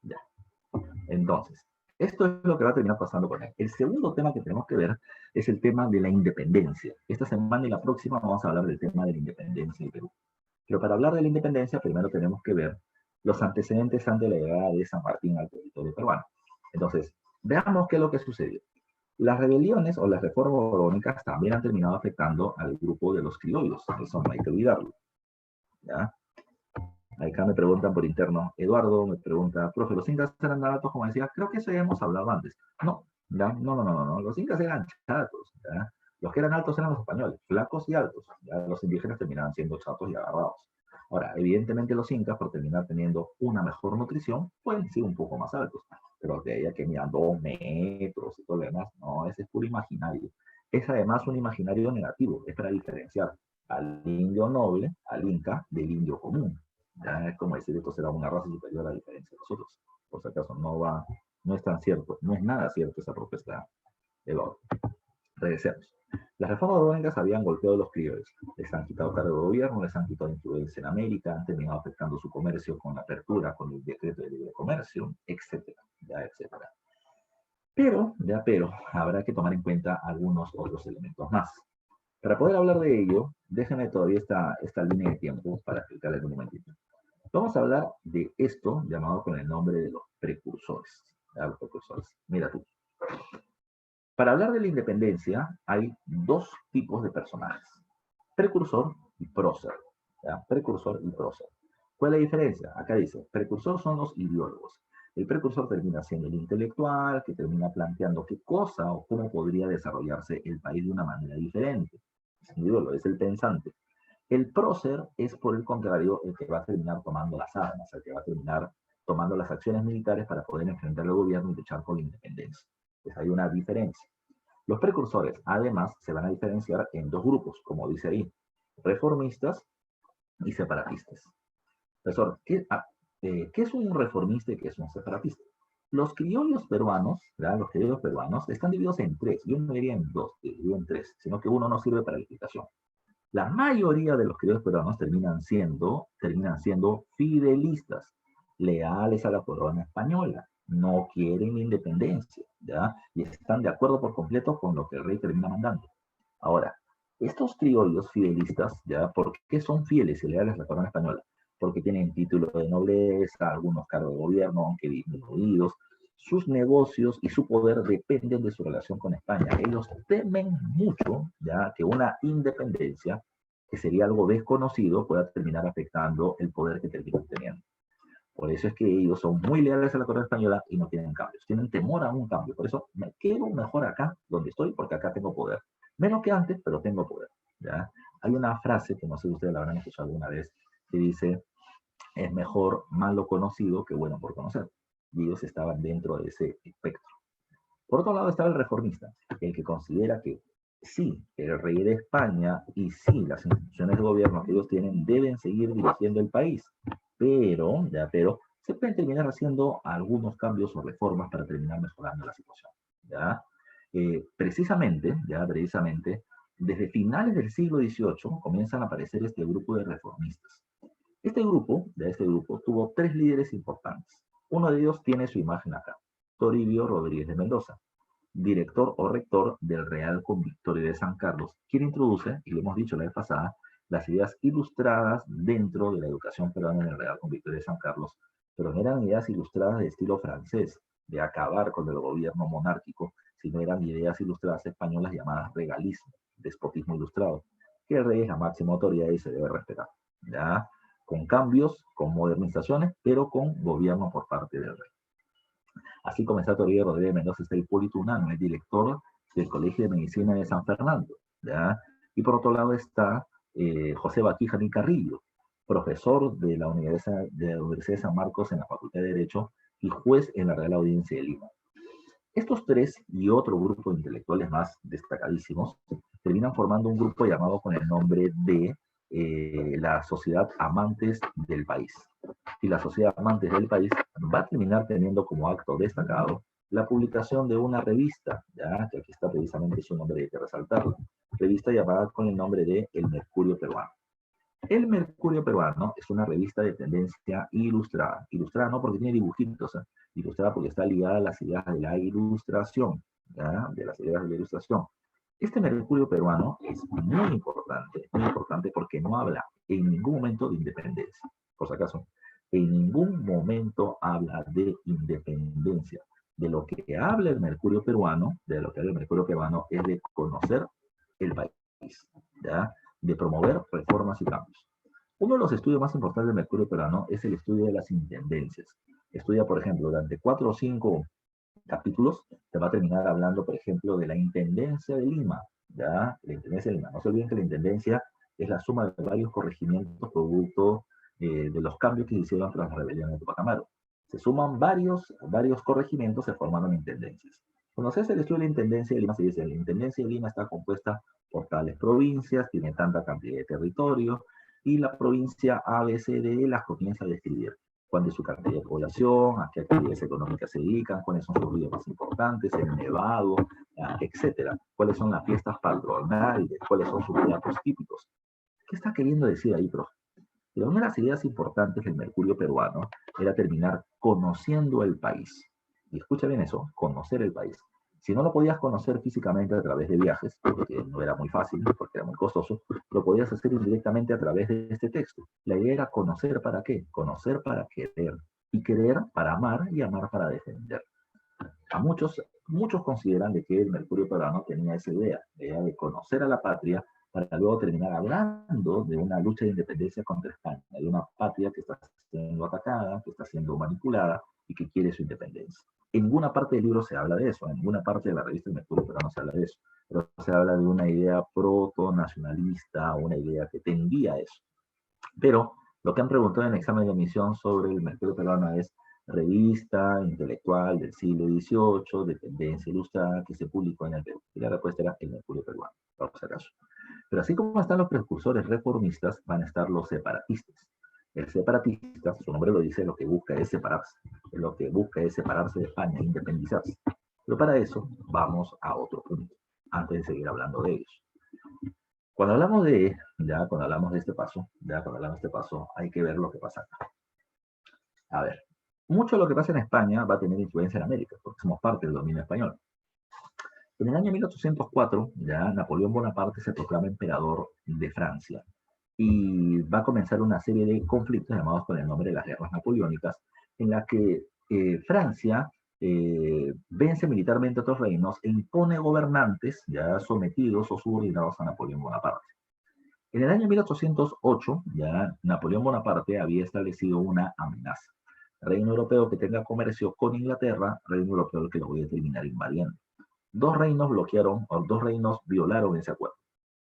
Ya. Entonces, esto es lo que va a terminar pasando con él. El segundo tema que tenemos que ver es el tema de la independencia. Esta semana y la próxima vamos a hablar del tema de la independencia del Perú. Pero para hablar de la independencia, primero tenemos que ver los antecedentes antes de la llegada de San Martín al territorio peruano. Entonces, veamos qué es lo que sucedió. Las rebeliones o las reformas borbónicas también han terminado afectando al grupo de los criollos. Eso no hay que olvidarlo. ¿Ya? Acá me preguntan por interno, Eduardo me pregunta, profe, ¿los incas eran altos? Como decía, creo que eso ya hemos hablado antes. No, ¿ya? No. Los incas eran chatos. ¿Ya? Los que eran altos eran los españoles, flacos y altos. ¿Ya? Los indígenas terminaban siendo chatos y agarrados. Ahora, evidentemente los incas, por terminar teniendo una mejor nutrición, pueden ser un poco más altos. Pero de ella que miran 2 metros y todo lo demás, no, ese es puro imaginario. Es además un imaginario negativo, es para diferenciar al indio noble, al inca, del indio común. Ya es como decir, esto será una raza superior a diferencia de nosotros. Por si acaso, no es tan cierto, no es nada cierto esa propuesta de Eduardo. Regresemos. Las reformas borbónicas habían golpeado a los criollos, les han quitado cargo de gobierno, les han quitado influencia en América, han terminado afectando su comercio con la apertura, con el decreto de libre comercio, etcétera, etcétera. Pero, habrá que tomar en cuenta algunos otros elementos más. Para poder hablar de ello, déjenme todavía esta línea de tiempo para explicarles un momentito. Vamos a hablar de esto llamado con el nombre de los precursores. Los precursores. Mira tú. Para hablar de la independencia hay dos tipos de personajes, precursor y prócer. ¿Ya? Precursor y prócer. ¿Cuál es la diferencia? Acá dice, precursor son los ideólogos. El precursor termina siendo el intelectual, que termina planteando qué cosa o cómo podría desarrollarse el país de una manera diferente. Es el ideólogo, es el pensante. El prócer es, por el contrario, el que va a terminar tomando las armas, el que va a terminar tomando las acciones militares para poder enfrentar al gobierno y luchar por la independencia. Entonces hay una diferencia. Los precursores, además, se van a diferenciar en dos grupos, como dice ahí, reformistas y separatistas. Profesor, ¿qué es un reformista y qué es un separatista? Los criollos peruanos, ¿verdad? Los criollos peruanos están divididos en tres. Yo no diría en dos, dividido en tres, sino que uno no sirve para la explicación. La mayoría de los criollos peruanos terminan siendo fidelistas, leales a la corona española, no quieren independencia, ¿ya? Y están de acuerdo por completo con lo que el rey termina mandando. Ahora, estos criollos fidelistas, ¿ya? ¿Por qué son fieles y leales a la corona española? Porque tienen título de nobleza, algunos cargos de gobierno, aunque disminuidos, sus negocios y su poder dependen de su relación con España. Ellos temen mucho, ya, que una independencia, que sería algo desconocido, pueda terminar afectando el poder que terminan teniendo. Por eso es que ellos son muy leales a la corona española y no tienen cambios. Tienen temor a un cambio. Por eso me quedo mejor acá, donde estoy, porque acá tengo poder. Menos que antes, pero tengo poder. ¿Ya? Hay una frase que no sé si ustedes la habrán escuchado alguna vez, que dice, es mejor malo conocido que bueno por conocer. Y ellos estaban dentro de ese espectro. Por otro lado estaba el reformista, el que considera que sí, el rey de España y sí, las instituciones de gobierno que ellos tienen deben seguir dirigiendo el país, pero se pueden terminar haciendo algunos cambios o reformas para terminar mejorando la situación. ¿Ya? Precisamente, desde finales del siglo XVIII comienzan a aparecer este grupo de reformistas. Este grupo tuvo tres líderes importantes. Uno de ellos tiene su imagen acá, Toribio Rodríguez de Mendoza, director o rector del Real Convictorio de San Carlos, quien introduce, y lo hemos dicho la vez pasada, las ideas ilustradas dentro de la educación peruana en el Real Convictorio de San Carlos, pero no eran ideas ilustradas de estilo francés, de acabar con el gobierno monárquico, sino eran ideas ilustradas españolas llamadas regalismo, despotismo ilustrado, que el rey es la máxima autoridad y se debe respetar. ¿Ya? Con cambios, con modernizaciones, pero con gobierno por parte del rey. Así comenzó Toribio Rodríguez Mendoza, está Hipólito Unanue, el director del Colegio de Medicina de San Fernando. ¿Ya? Y por otro lado está José Baquija Carrillo, profesor de la Universidad de San Marcos en la Facultad de Derecho y juez en la Real Audiencia de Lima. Estos tres y otro grupo de intelectuales más destacadísimos terminan formando un grupo llamado con el nombre de la Sociedad Amantes del País. Y la Sociedad Amantes del País va a terminar teniendo como acto destacado la publicación de una revista, ya que aquí está precisamente su nombre, hay que resaltarlo, revista llamada con el nombre de El Mercurio Peruano. El Mercurio Peruano es una revista de tendencia ilustrada. Ilustrada no porque tiene dibujitos, ilustrada porque está ligada a las ideas de la ilustración, ¿ya? De las ideas de la ilustración. Este Mercurio Peruano es muy importante porque no habla en ningún momento de independencia. Por si acaso, en ningún momento habla de independencia. De lo que habla el Mercurio Peruano, es de conocer el país, ¿ya? De promover reformas y cambios. Uno de los estudios más importantes del Mercurio Peruano es el estudio de las intendencias. Estudia, por ejemplo, durante 4 o 5 capítulos, te va a terminar hablando, por ejemplo, de la Intendencia de Lima. ¿Ya? La Intendencia de Lima. No se olviden que la Intendencia es la suma de varios corregimientos producto de los cambios que se hicieron tras la rebelión de Tupac Amaru. Se suman varios corregimientos, se formaron intendencias. Cuando se hace el estudio de la Intendencia de Lima, se dice que la Intendencia de Lima está compuesta por tales provincias, tiene tanta cantidad de territorio, y la provincia ABCD las comienza a describir. Cuál es su cantidad de población, a qué actividades económicas se dedican, cuáles son sus ríos más importantes, el nevado, etcétera. Cuáles son las fiestas patronales, cuáles son sus platos típicos. ¿Qué está queriendo decir ahí, profe? Pero una de las ideas importantes del Mercurio Peruano era terminar conociendo el país. Y escucha bien eso, conocer el país. Si no lo podías conocer físicamente a través de viajes, porque no era muy fácil, porque era muy costoso, lo podías hacer indirectamente a través de este texto. La idea era conocer para qué, conocer para querer, y querer para amar y amar para defender. Muchos consideran de que el Mercurio peruano tenía esa idea, la idea de conocer a la patria para luego terminar hablando de una lucha de independencia contra España, de una patria que está siendo atacada, que está siendo manipulada y que quiere su independencia. En ninguna parte del libro se habla de eso, en ninguna parte de la revista El Mercurio peruano se habla de eso, pero se habla de una idea proto-nacionalista, una idea que tendía a eso. Pero lo que han preguntado en el examen de admisión sobre el Mercurio peruano es revista intelectual del siglo XVIII, de tendencia ilustrada, que se publicó en el Perú. Y la respuesta era el Mercurio peruano, por si acaso. Pero así como están los precursores reformistas, van a estar los separatistas. El separatista, su nombre lo dice, lo que busca es separarse. Lo que busca es separarse de España, independizarse. Pero para eso vamos a otro punto, antes de seguir hablando de ellos. Cuando hablamos de este paso, hay que ver lo que pasa acá. A ver, mucho de lo que pasa en España va a tener influencia en América, porque somos parte del dominio español. En el año 1804, ya Napoleón Bonaparte se proclama emperador de Francia y va a comenzar una serie de conflictos llamados con el nombre de las guerras napoleónicas, en la que Francia vence militarmente a otros reinos e impone gobernantes ya sometidos o subordinados a Napoleón Bonaparte. En el año 1808, ya Napoleón Bonaparte había establecido una amenaza. Reino europeo que tenga comercio con Inglaterra, reino europeo que lo voy a terminar invadiendo. Dos reinos violaron ese acuerdo.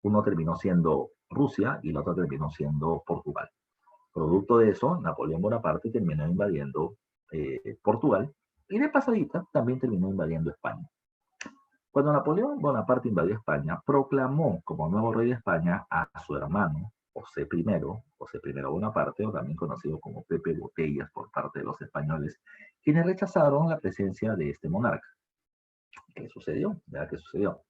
Uno terminó siendo Rusia y el otro terminó siendo Portugal. Producto de eso, Napoleón Bonaparte terminó invadiendo Portugal y de pasadita también terminó invadiendo España. Cuando Napoleón Bonaparte invadió España, proclamó como nuevo rey de España a su hermano José I Bonaparte, o también conocido como Pepe Botellas por parte de los españoles, quienes rechazaron la presencia de este monarca. ¿Qué sucedió? ¿Verdad? ¿Qué sucedió?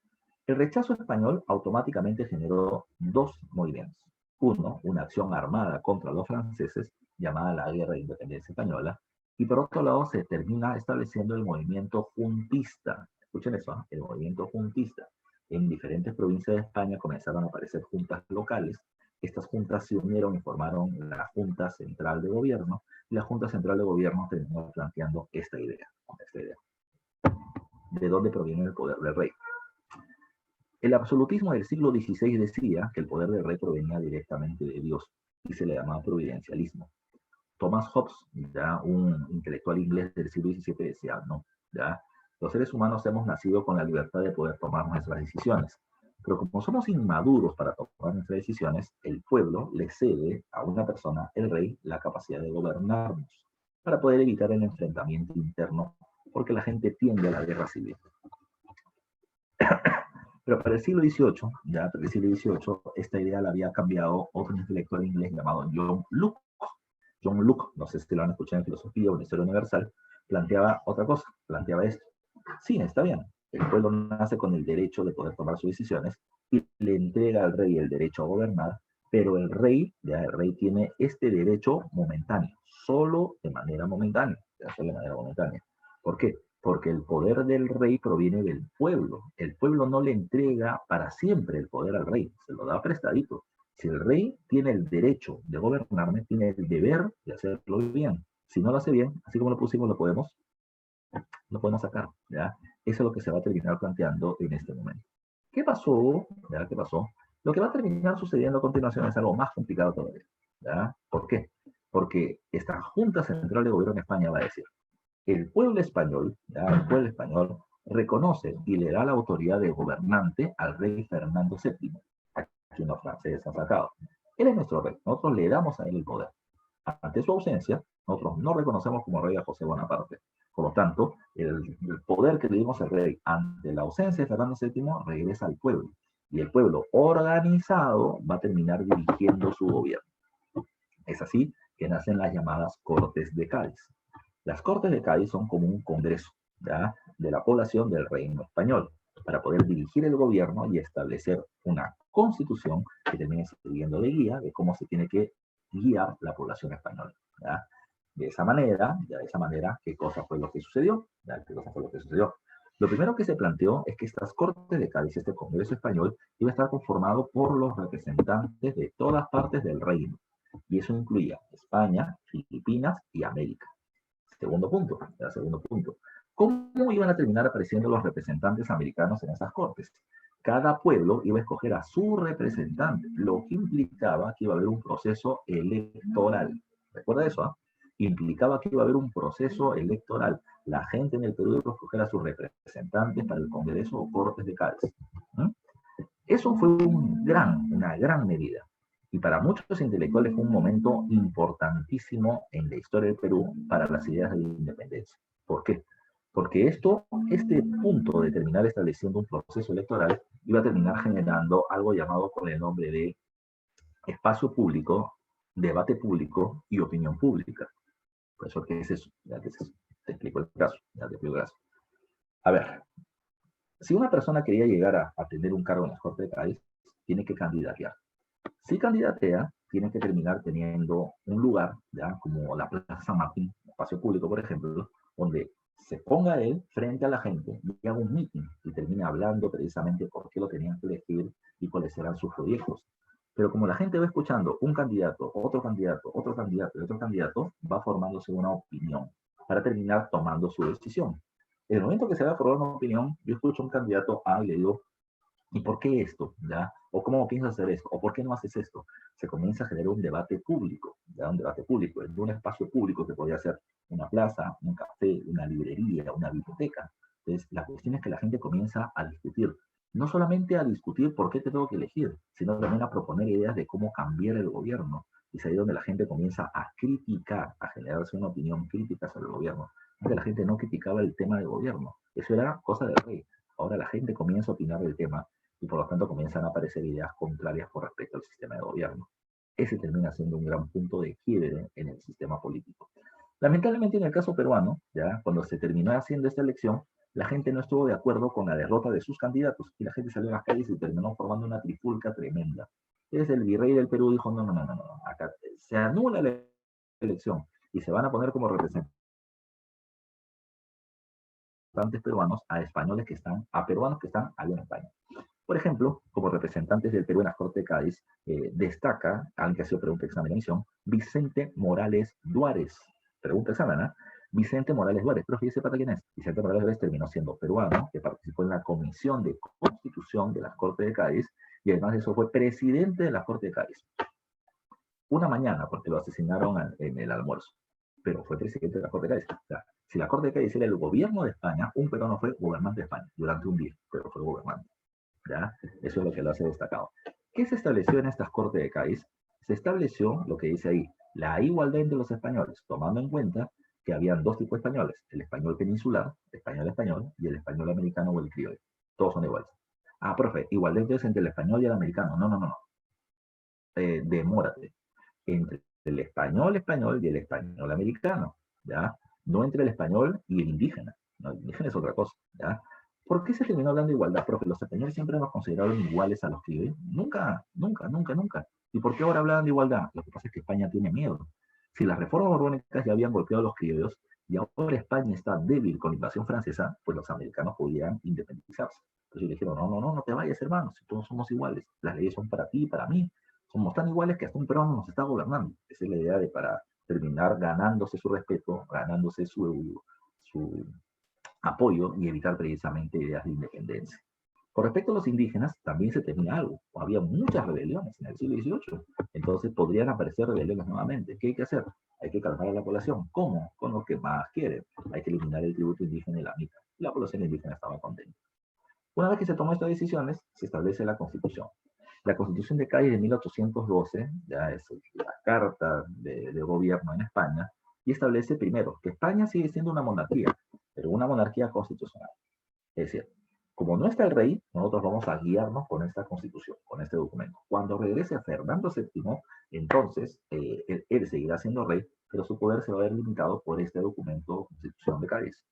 El rechazo español automáticamente generó dos movimientos. Uno, una acción armada contra los franceses, llamada la Guerra de Independencia Española, y por otro lado se termina estableciendo el movimiento juntista. Escuchen eso, el movimiento juntista. En diferentes provincias de España comenzaron a aparecer juntas locales. Estas juntas se unieron y formaron la Junta Central de Gobierno, y la Junta Central de Gobierno terminó planteando esta idea. ¿De dónde proviene el poder del rey? El absolutismo del siglo XVI decía que el poder del rey provenía directamente de Dios y se le llamaba providencialismo. Thomas Hobbes, ya un intelectual inglés del siglo XVII, decía, no, ya, los seres humanos hemos nacido con la libertad de poder tomar nuestras decisiones, pero como somos inmaduros para tomar nuestras decisiones, el pueblo le cede a una persona, el rey, la capacidad de gobernarnos para poder evitar el enfrentamiento interno, porque la gente tiende a la guerra civil. Pero para el siglo XVIII, esta idea la había cambiado otro intelectual inglés llamado John Locke. John Locke, no sé si lo han escuchado en filosofía o en historia universal, planteaba otra cosa, planteaba esto. Sí, está bien, el pueblo nace con el derecho de poder tomar sus decisiones y le entrega al rey el derecho a gobernar, pero el rey tiene este derecho momentáneo, solo de manera momentánea. ¿Por qué? Porque el poder del rey proviene del pueblo. El pueblo no le entrega para siempre el poder al rey, se lo da prestadito. Si el rey tiene el derecho de gobernarme, tiene el deber de hacerlo bien. Si no lo hace bien, así como lo pusimos, lo podemos sacar. ¿Ya? Eso es lo que se va a terminar planteando en este momento. ¿Qué pasó? ¿Ya? ¿Qué pasó? Lo que va a terminar sucediendo a continuación es algo más complicado todavía. ¿Ya? ¿Por qué? Porque esta Junta Central de Gobierno en España va a decir, el pueblo español reconoce y le da la autoridad de gobernante al rey Fernando VII, a quien los franceses han sacado. Él es nuestro rey, nosotros le damos a él el poder. Ante su ausencia, nosotros no reconocemos como rey a José Bonaparte. Por lo tanto, el poder que le dimos al rey ante la ausencia de Fernando VII regresa al pueblo. Y el pueblo organizado va a terminar dirigiendo su gobierno. Es así que nacen las llamadas Cortes de Cádiz. Las Cortes de Cádiz son como un congreso, ¿ya?, de la población del reino español, para poder dirigir el gobierno y establecer una constitución que termine sirviendo de guía de cómo se tiene que guiar la población española. ¿Ya? De esa manera, ¿qué cosa fue lo que sucedió? Lo primero que se planteó es que estas Cortes de Cádiz, este Congreso Español, iba a estar conformado por los representantes de todas partes del reino, y eso incluía España, Filipinas y América. Segundo punto. ¿Cómo iban a terminar apareciendo los representantes americanos en esas cortes? Cada pueblo iba a escoger a su representante, lo que implicaba que iba a haber un proceso electoral. ¿Recuerda eso? Implicaba que iba a haber un proceso electoral. La gente en el Perú iba a escoger a sus representantes para el Congreso o Cortes de Cádiz. Eso fue una gran medida. Y para muchos intelectuales fue un momento importantísimo en la historia del Perú para las ideas de la independencia. ¿Por qué? Porque este punto de terminar estableciendo un proceso electoral iba a terminar generando algo llamado con el nombre de espacio público, debate público y opinión pública. Por eso, ¿qué es eso? Te explico el caso. A ver, si una persona quería llegar a tener un cargo en la Corte de Cádiz, tiene que candidatear. Si candidatea, tiene que terminar teniendo un lugar, ¿ya? Como la Plaza San Martín, espacio público, por ejemplo, donde se ponga él frente a la gente y haga un meeting y termine hablando precisamente por qué lo tenían que elegir y cuáles eran sus proyectos. Pero como la gente va escuchando un candidato, otro candidato, otro candidato y otro candidato, va formándose una opinión para terminar tomando su decisión. En el momento que se va a formar una opinión, yo escucho a un candidato A y le digo, ¿y por qué esto? ¿Ya? ¿O cómo piensas hacer esto? ¿O por qué no haces esto? Se comienza a generar un debate público, ¿ya? Un debate público, en un espacio público que podría ser una plaza, un café, una librería, una biblioteca. Entonces, la cuestión es que la gente comienza a discutir. No solamente a discutir por qué te tengo que elegir, sino también a proponer ideas de cómo cambiar el gobierno. Y es ahí donde la gente comienza a criticar, a generarse una opinión crítica sobre el gobierno. Antes la gente no criticaba el tema del gobierno. Eso era cosa del rey. Ahora la gente comienza a opinar del tema y por lo tanto comienzan a aparecer ideas contrarias con respecto al sistema de gobierno. Ese termina siendo un gran punto de quiebre en el sistema político. Lamentablemente en el caso peruano, ya cuando se terminó haciendo esta elección, la gente no estuvo de acuerdo con la derrota de sus candidatos y la gente salió a las calles y terminó formando una trifulca tremenda. Entonces el virrey del Perú dijo, no, acá se anula la elección y se van a poner como representantes peruanos a españoles que están, a peruanos que están allá en España. Por ejemplo, como representantes del Perú en la Corte de Cádiz, destaca, alguien que ha sido pregunta examen de emisión, Vicente Morales Duárez. Pregunta examen, ¿eh? Vicente Morales Duárez, pero fíjese para quién es. Vicente Morales Duárez terminó siendo peruano, que participó en la Comisión de Constitución de la Corte de Cádiz, y además de eso fue presidente de la Corte de Cádiz. Una mañana, porque lo asesinaron en el almuerzo, pero fue presidente de la Corte de Cádiz. O sea, si la Corte de Cádiz era el gobierno de España, un peruano fue gobernante de España durante un día, pero fue gobernante. ¿Ya? Eso es lo que lo hace destacado. ¿Qué se estableció en estas Cortes de Cádiz? Se estableció lo que dice ahí, la igualdad entre los españoles, tomando en cuenta que habían dos tipos de españoles, el español peninsular, español, y el español americano o el criollo. Todos son iguales. Ah, profe, igualdad entonces entre el español y el americano. No. Demórate. Entre el español y el español americano, ¿ya? No entre el español y el indígena. No, el indígena es otra cosa, ¿ya? ¿Por qué se terminó hablando de igualdad, profe? ¿Los españoles siempre nos consideraron iguales a los criollos? Nunca. ¿Y por qué ahora hablan de igualdad? Lo que pasa es que España tiene miedo. Si las reformas borbónicas ya habían golpeado a los criollos y ahora España está débil con la invasión francesa, pues los americanos podían independizarse. Entonces le dijeron, no te vayas, hermano, si todos somos iguales. Las leyes son para ti y para mí. Somos tan iguales que hasta un peruano nos está gobernando. Esa es la idea de para terminar ganándose su respeto, ganándose su apoyo y evitar precisamente ideas de independencia. Con respecto a los indígenas, también se tenía algo. Había muchas rebeliones en el siglo XVIII. Entonces podrían aparecer rebeliones nuevamente. ¿Qué hay que hacer? Hay que calmar a la población. ¿Cómo? Con lo que más quieren. Hay que eliminar el tributo indígena y la mica. La población indígena estaba contenta. Una vez que se tomó estas decisiones, se establece la Constitución. La Constitución de Cádiz de 1812, ya es la carta de gobierno en España, y establece primero que España sigue siendo una monarquía, pero una monarquía constitucional. Es decir, como no está el rey, nosotros vamos a guiarnos con esta constitución, con este documento. Cuando regrese a Fernando VII, entonces él seguirá siendo rey, pero su poder se va a ver limitado por este documento, Constitución de Cádiz.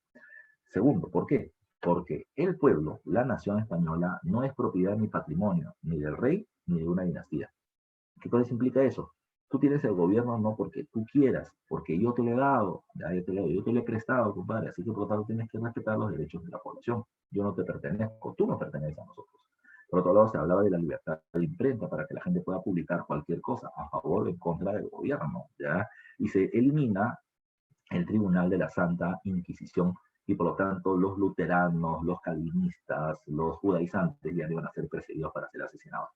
Segundo, ¿por qué? Porque el pueblo, la nación española, no es propiedad ni patrimonio, ni del rey, ni de una dinastía. ¿Qué cosa implica eso? Tú tienes el gobierno no porque tú quieras, porque yo te lo he dado, ya yo te lo he prestado, compadre, así que por lo tanto tienes que respetar los derechos de la población. Yo no te pertenezco, tú no perteneces a nosotros. Por otro lado, se hablaba de la libertad de imprenta para que la gente pueda publicar cualquier cosa a favor o en contra del gobierno, ¿ya? Y se elimina el Tribunal de la Santa Inquisición y por lo tanto los luteranos, los calvinistas, los judaizantes ya no iban a ser perseguidos para ser asesinados.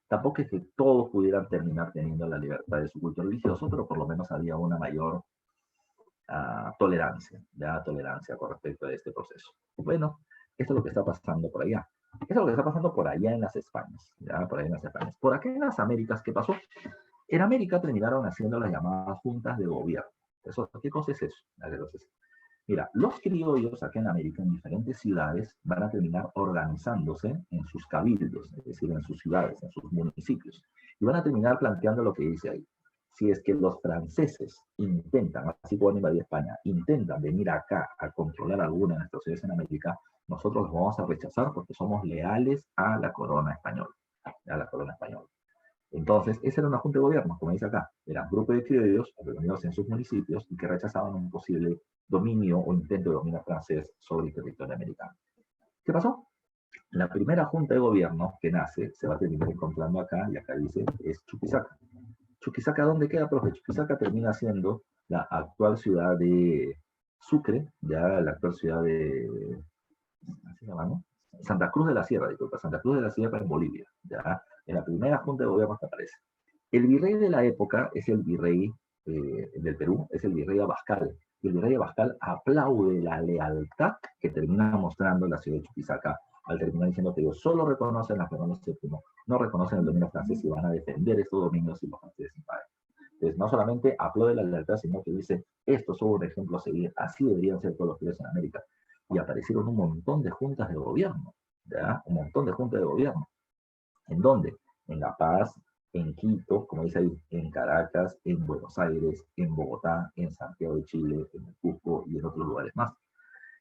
Tampoco es que todos pudieran terminar teniendo la libertad de su culto religioso, pero por lo menos había una mayor tolerancia, ya tolerancia con respecto a este proceso. Bueno, esto es lo que está pasando por allá. Esto es lo que está pasando por allá en las Españas, ya por allá en las Españas. Por acá en las Américas, ¿qué pasó? En América terminaron haciendo las llamadas juntas de gobierno. Eso, ¿qué cosa es eso? Mira, los criollos acá en América, en diferentes ciudades, van a terminar organizándose en sus cabildos, es decir, en sus ciudades, en sus municipios, y van a terminar planteando lo que dice ahí. Si es que los franceses intentan, así como han invadido España, intentan venir acá a controlar alguna de nuestras ciudades en América, nosotros los vamos a rechazar porque somos leales a la corona española, a la corona española. Entonces, esa era una junta de gobierno, como dice acá. Eran grupos de criollos reunidos en sus municipios y que rechazaban un posible dominio o intento de dominio francés sobre el territorio americano. ¿Qué pasó? La primera junta de gobierno que nace se va a terminar encontrando acá, y acá dice, es Chuquisaca. Chuquisaca, ¿dónde queda, profe? Chuquisaca termina siendo la actual ciudad de Sucre, ya la actual ciudad de, ¿cómo se llama, no? Santa Cruz de la Sierra, disculpa, Santa Cruz de la Sierra en Bolivia, ya en la primera junta de gobierno que aparece. El virrey de la época es el virrey del Perú, es el virrey Abascal. Y el virrey Abascal aplaude la lealtad que termina mostrando la ciudad de Chuquisaca al terminar diciendo que ellos solo reconocen a Fernando VII, no reconocen el dominio francés y van a defender estos dominios si los franceses invaden. Entonces, no solamente aplaude la lealtad, sino que dice, estos son un ejemplo a seguir, así deberían ser todos los países en América. Y aparecieron un montón de juntas de gobierno, ¿ya? Un montón de juntas de gobierno. ¿En dónde? En La Paz, en Quito, como dice ahí, en Caracas, en Buenos Aires, en Bogotá, en Santiago de Chile, en el Cusco y en otros lugares más.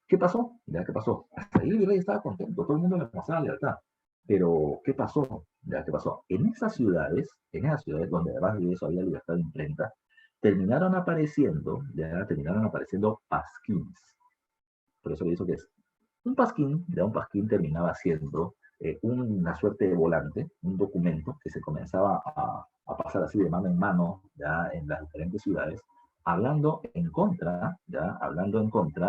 ¿Qué pasó? ¿Ya qué pasó? Hasta ahí el rey estaba contento, todo el mundo le mostraba lealtad. Pero, ¿qué pasó? ¿Ya qué pasó? En esas ciudades donde además de eso había libertad de imprenta, terminaron apareciendo pasquines. Por eso le hizo que es un pasquín, ya un pasquín terminaba siendo una suerte de volante, un documento que se comenzaba a pasar así de mano en mano ya en las diferentes ciudades, hablando en contra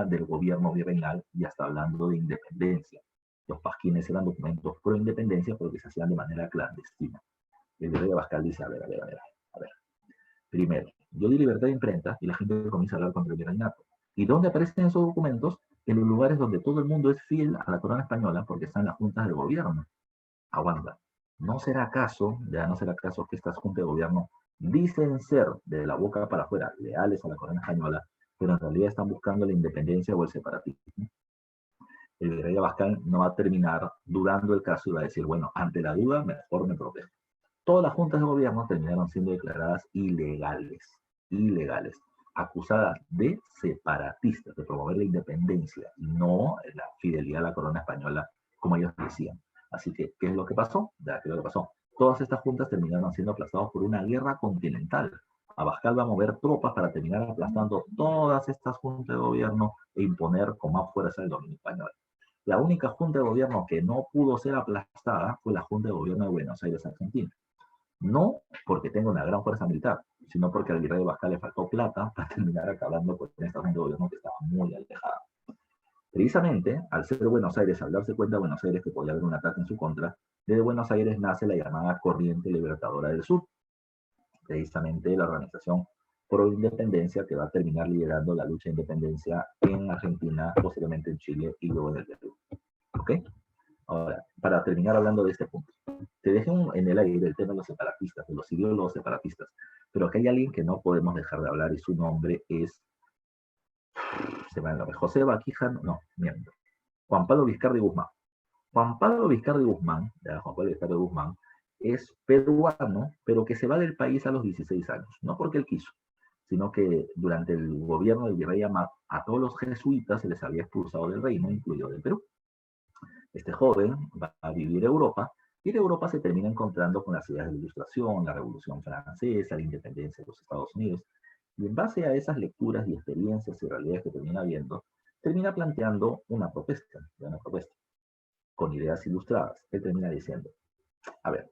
del gobierno virreinal y hasta hablando de independencia. Los pasquines eran documentos pro independencia porque se hacían de manera clandestina. El virrey Abascal dice, a ver. Primero, yo di libertad de imprenta y la gente comienza a hablar contra el virreinato. ¿Y dónde aparecen esos documentos? En los lugares donde todo el mundo es fiel a la corona española porque están las juntas de gobierno. Aguanta. ¿No será acaso que estas juntas de gobierno dicen ser de la boca para afuera leales a la corona española, pero en realidad están buscando la independencia o el separatismo? El virrey Abascal no va a terminar dudando el caso y va a decir, bueno, ante la duda, mejor me protejo. Todas las juntas de gobierno terminaron siendo declaradas ilegales, acusadas de separatistas, de promover la independencia, y no la fidelidad a la corona española, como ellos decían. Así que, ¿qué es lo que pasó? Ya, ¿qué es lo que pasó? Todas estas juntas terminaron siendo aplastadas por una guerra continental. Abascal va a mover tropas para terminar aplastando todas estas juntas de gobierno e imponer con más fuerza el dominio español. La única junta de gobierno que no pudo ser aplastada fue la Junta de Gobierno de Buenos Aires, Argentina. No porque tenga una gran fuerza militar, sino porque al virrey Abascal le faltó plata para terminar acabando con esta junta de gobierno que estaba muy alejada. Precisamente, al ser Buenos Aires, al darse cuenta de Buenos Aires que podía haber un ataque en su contra, desde Buenos Aires nace la llamada Corriente Libertadora del Sur, precisamente la organización pro independencia que va a terminar liderando la lucha de independencia en Argentina, posteriormente en Chile y luego en el Perú. ¿Ok? Ahora, para terminar hablando de este punto, te dejo en el aire el tema de los separatistas, de los ideólogos separatistas, pero aquí hay alguien que no podemos dejar de hablar y su nombre es, José Baquija, no, miento, Juan Pablo Vizcarra y Guzmán. Juan Pablo Vizcarra y Guzmán, es peruano, pero que se va del país a los 16 años, no porque él quiso, sino que durante el gobierno del virrey Amat, a todos los jesuitas se les había expulsado del reino, incluido del Perú. Este joven va a vivir a Europa y de Europa se termina encontrando con las ideas de la Ilustración, la Revolución Francesa, la independencia de los Estados Unidos. Y en base a esas lecturas y experiencias y realidades que termina viendo, termina planteando una propuesta, con ideas ilustradas. Él termina diciendo, a ver,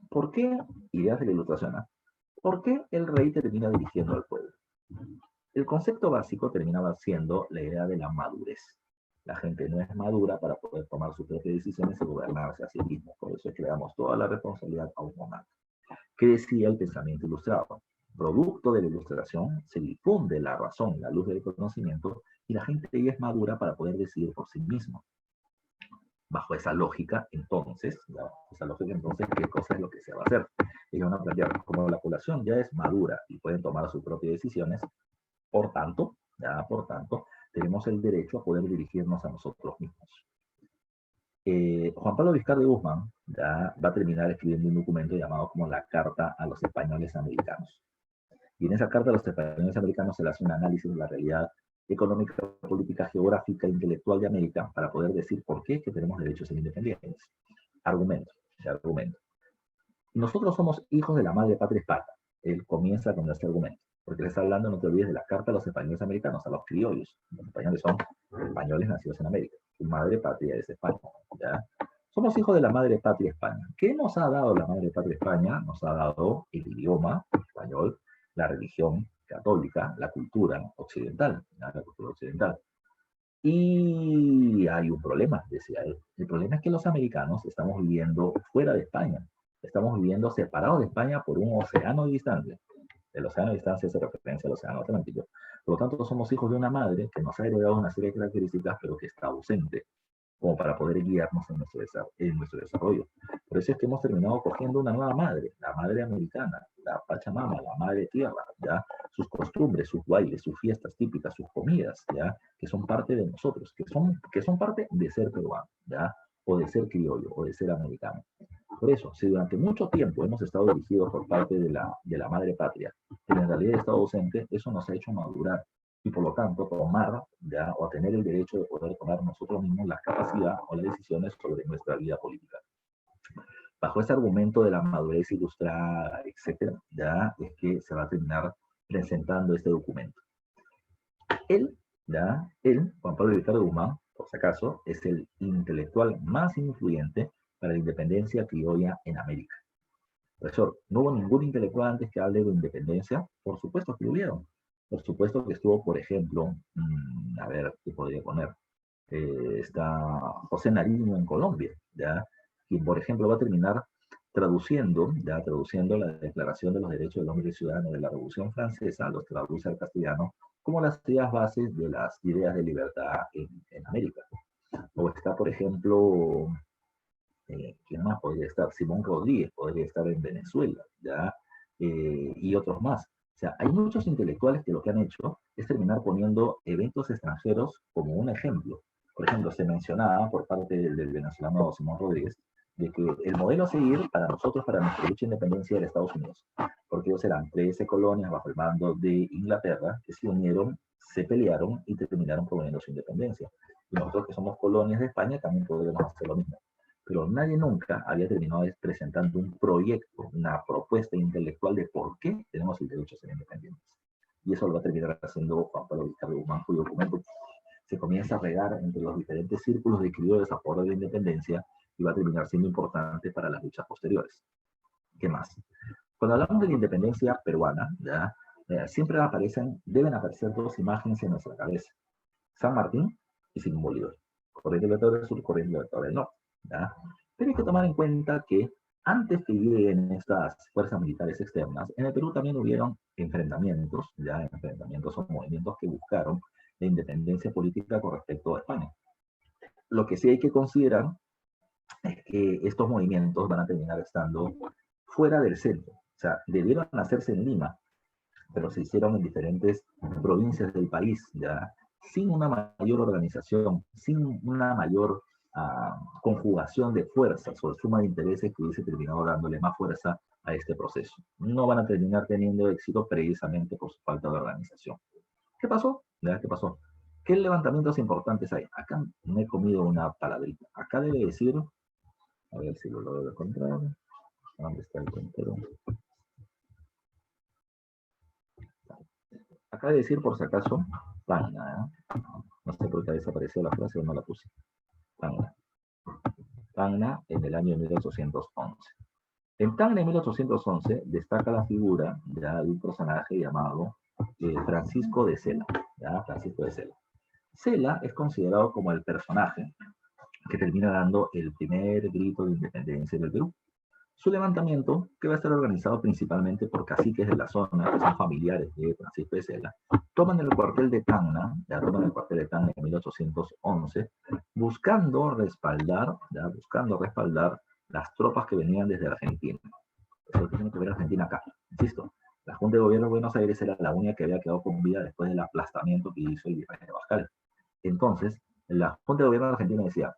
¿por qué ideas de la Ilustración? ¿Por qué el rey termina dirigiendo al pueblo? El concepto básico terminaba siendo la idea de la madurez. La gente no es madura para poder tomar sus propias decisiones y gobernarse a sí mismo. Por eso es que le damos toda la responsabilidad a un monarca. ¿Qué decía el pensamiento ilustrado? Producto de la ilustración se difunde la razón, la luz del conocimiento, y la gente ya es madura para poder decidir por sí misma. Bajo esa lógica, entonces, ¿qué cosa es lo que se va a hacer? Ellos van a plantear, como la población ya es madura y pueden tomar sus propias decisiones, por tanto, tenemos el derecho a poder dirigirnos a nosotros mismos. Juan Pablo Vizcarra de Guzmán ya va a terminar escribiendo un documento llamado como la Carta a los Españoles Americanos. Y en esa carta a los españoles americanos se le hace un análisis de la realidad económica, política, geográfica, intelectual de América para poder decir por qué es que tenemos derechos a independientes. Argumento. Nosotros somos hijos de la madre patria hispana. Él comienza con este argumento, porque le está hablando, no te olvides, de la carta a los españoles americanos, a los criollos. Los españoles son españoles nacidos en América. Su madre patria es España. ¿Ya? Somos hijos de la madre patria España. ¿Qué nos ha dado la madre patria España? Nos ha dado el idioma español, la religión católica, la cultura occidental, ¿ya? La cultura occidental. Y hay un problema, decía él. El problema es que los americanos estamos viviendo fuera de España. Estamos viviendo separados de España por un océano de distancia. El océano de distancia hace referencia al océano Atlántico. Por lo tanto, somos hijos de una madre que nos ha heredado una serie de características, pero que está ausente, como para poder guiarnos en nuestro desarrollo. Por eso es que hemos terminado cogiendo una nueva madre, la madre americana, la Pachamama, la madre tierra, ¿ya? Sus costumbres, sus bailes, sus fiestas típicas, sus comidas, ¿ya? Que son parte de nosotros, que son parte de ser peruano, ¿ya? O de ser criollo, o de ser americano. Por eso, si durante mucho tiempo hemos estado dirigidos por parte de la madre patria, pero en realidad ha estado ausente, eso nos ha hecho madurar y por lo tanto tomar ya o tener el derecho de poder tomar nosotros mismos la capacidad o las decisiones sobre nuestra vida política. Bajo ese argumento de la madurez ilustrada, etcétera, ya es que se va a terminar presentando este documento. Él, Juan Pablo Vizcarra de Guzmán, por si acaso, es el intelectual más influyente para la independencia criolla en América. Profesor, ¿no hubo ningún intelectual antes que hable de independencia? Por supuesto que lo hubieron. Por supuesto que estuvo, por ejemplo, a ver, ¿qué podría poner? Está José Nariño en Colombia, ¿ya? Quien, por ejemplo, va a terminar traduciendo la Declaración de los Derechos del Hombre y Ciudadano de la Revolución Francesa, los traduce al castellano, como las ideas bases de las ideas de libertad en América. O está, por ejemplo, ¿quién más podría estar? Simón Rodríguez podría estar en Venezuela, ¿ya? Y otros más. O sea, hay muchos intelectuales que lo que han hecho es terminar poniendo eventos extranjeros como un ejemplo. Por ejemplo, se mencionaba por parte del venezolano Simón Rodríguez de que el modelo a seguir para nosotros, para nuestra lucha de independencia era Estados Unidos, porque ellos eran 13 colonias bajo el mando de Inglaterra que se unieron, se pelearon y terminaron promoviendo su independencia. Y nosotros que somos colonias de España también podríamos hacer lo mismo. Pero nadie nunca había terminado presentando un proyecto, una propuesta intelectual de por qué tenemos el derecho a ser independientes. Y eso lo va a terminar haciendo Juan Pablo Vizcarra de Guzmán, cuyo documento se comienza a regar entre los diferentes círculos de criollos a favor de la independencia y va a terminar siendo importante para las luchas posteriores. ¿Qué más? Cuando hablamos de la independencia peruana, ¿ya? Siempre deben aparecer dos imágenes en nuestra cabeza. San Martín y Simón Bolívar. Corriente Libertadora del Sur, Corriente Libertadora del Norte. ¿Ya? Pero hay que tomar en cuenta que antes que lleguen estas fuerzas militares externas, en el Perú también hubieron enfrentamientos o movimientos que buscaron la independencia política con respecto a España. Lo que sí hay que considerar es que estos movimientos van a terminar estando fuera del centro. O sea, debieron hacerse en Lima, pero se hicieron en diferentes provincias del país, ¿ya? Sin una mayor organización, sin una mayor conjugación de fuerzas o suma de intereses que hubiese terminado dándole más fuerza a este proceso. No van a terminar teniendo éxito precisamente por su falta de organización. ¿Qué pasó? ¿Ya? ¿Qué pasó? ¿Qué levantamientos importantes hay? Acá me he comido una palabrita. Acá debe decir, a ver si lo logro encontrar. ¿Dónde está el puntero? Acá debe decir, por si acaso, Tacna. No sé por qué ha desaparecido la frase o no la puse. Tacna en el año 1811. En Tacna en 1811 destaca la figura de un personaje llamado Francisco de Sela. ¿Ya? Francisco de Sela. Sela es considerado como el personaje que termina dando el primer grito de independencia del Perú. Su levantamiento, que va a estar organizado principalmente por caciques de la zona, que son familiares de Francisco de Sela, toman el cuartel de Tacna, ya toman el cuartel de Tacna en 1811, buscando respaldar las tropas que venían desde Argentina. Eso tiene que ver Argentina acá, insisto. La Junta de Gobierno de Buenos Aires era la única que había quedado con vida después del aplastamiento que hizo el virrey de Abascal. Entonces, la Junta de Gobierno de Argentina decía,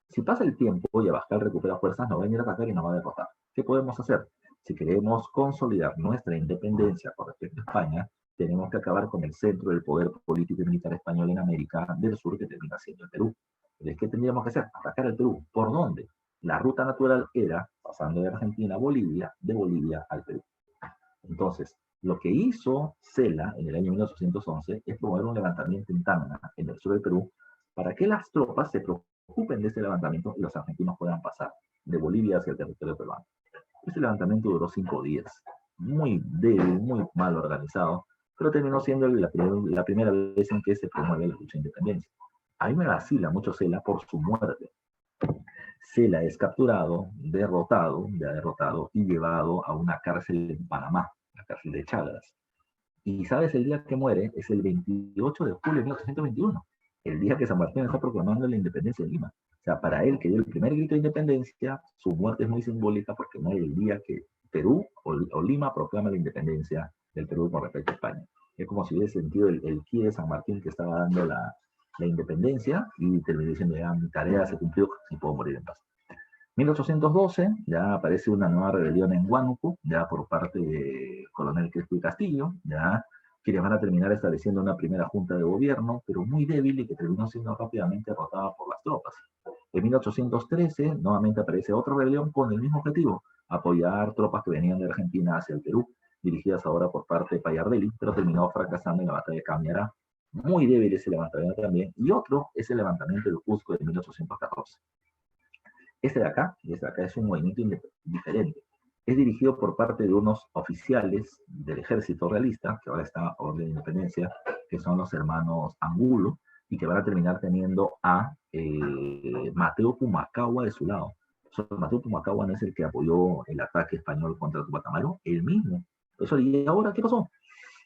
si pasa el tiempo y Abascal recupera fuerzas, nos va a venir a atacar y nos va a derrotar. ¿Qué podemos hacer? Si queremos consolidar nuestra independencia con respecto a España, tenemos que acabar con el centro del poder político y militar español en América del Sur, que termina siendo el Perú. Entonces, ¿qué tendríamos que hacer? Atacar el Perú. ¿Por dónde? La ruta natural era pasando de Argentina a Bolivia, de Bolivia al Perú. Entonces, lo que hizo Sela en el año 1811 es promover un levantamiento en Tacna, en el sur del Perú, para que las tropas se preocupen de ese levantamiento y los argentinos puedan pasar de Bolivia hacia el territorio peruano. Ese levantamiento duró 5 días, muy débil, muy mal organizado, pero terminó siendo la primera vez en que se promueve la lucha de independencia. A mí me vacila mucho Sela por su muerte. Sela es capturado, derrotado y llevado a una cárcel en Panamá, la cárcel de Chagras. Y sabes, el día que muere es el 28 de julio de 1821, el día que San Martín está proclamando la independencia de Lima. O sea, para él, que dio el primer grito de independencia, su muerte es muy simbólica porque muere el día que Perú o Lima proclama la independencia del Perú con respecto a España. Es como si hubiese sentido el ki de San Martín que estaba dando la independencia y terminó diciendo, ya mi tarea se cumplió y puedo morir en paz. 1812 ya aparece una nueva rebelión en Huánuco, ya por parte de Coronel Crespo y Castillo, ya quienes van a terminar estableciendo una primera junta de gobierno, pero muy débil y que terminó siendo rápidamente derrotada por las tropas. En 1813 nuevamente aparece otra rebelión con el mismo objetivo, apoyar tropas que venían de Argentina hacia el Perú, dirigidas ahora por parte de Payardelli, pero terminó fracasando en la batalla de Cañará. Muy débil ese levantamiento también, y otro es el levantamiento del Cusco de 1814. Este de acá es un movimiento diferente. Es dirigido por parte de unos oficiales del ejército realista, que ahora está a orden de independencia, que son los hermanos Angulo, y que van a terminar teniendo a Mateo Pumacahua de su lado. Mateo Pumacahua no es el que apoyó el ataque español contra Tupac Amaru, él mismo. Eso, ¿y ahora qué pasó?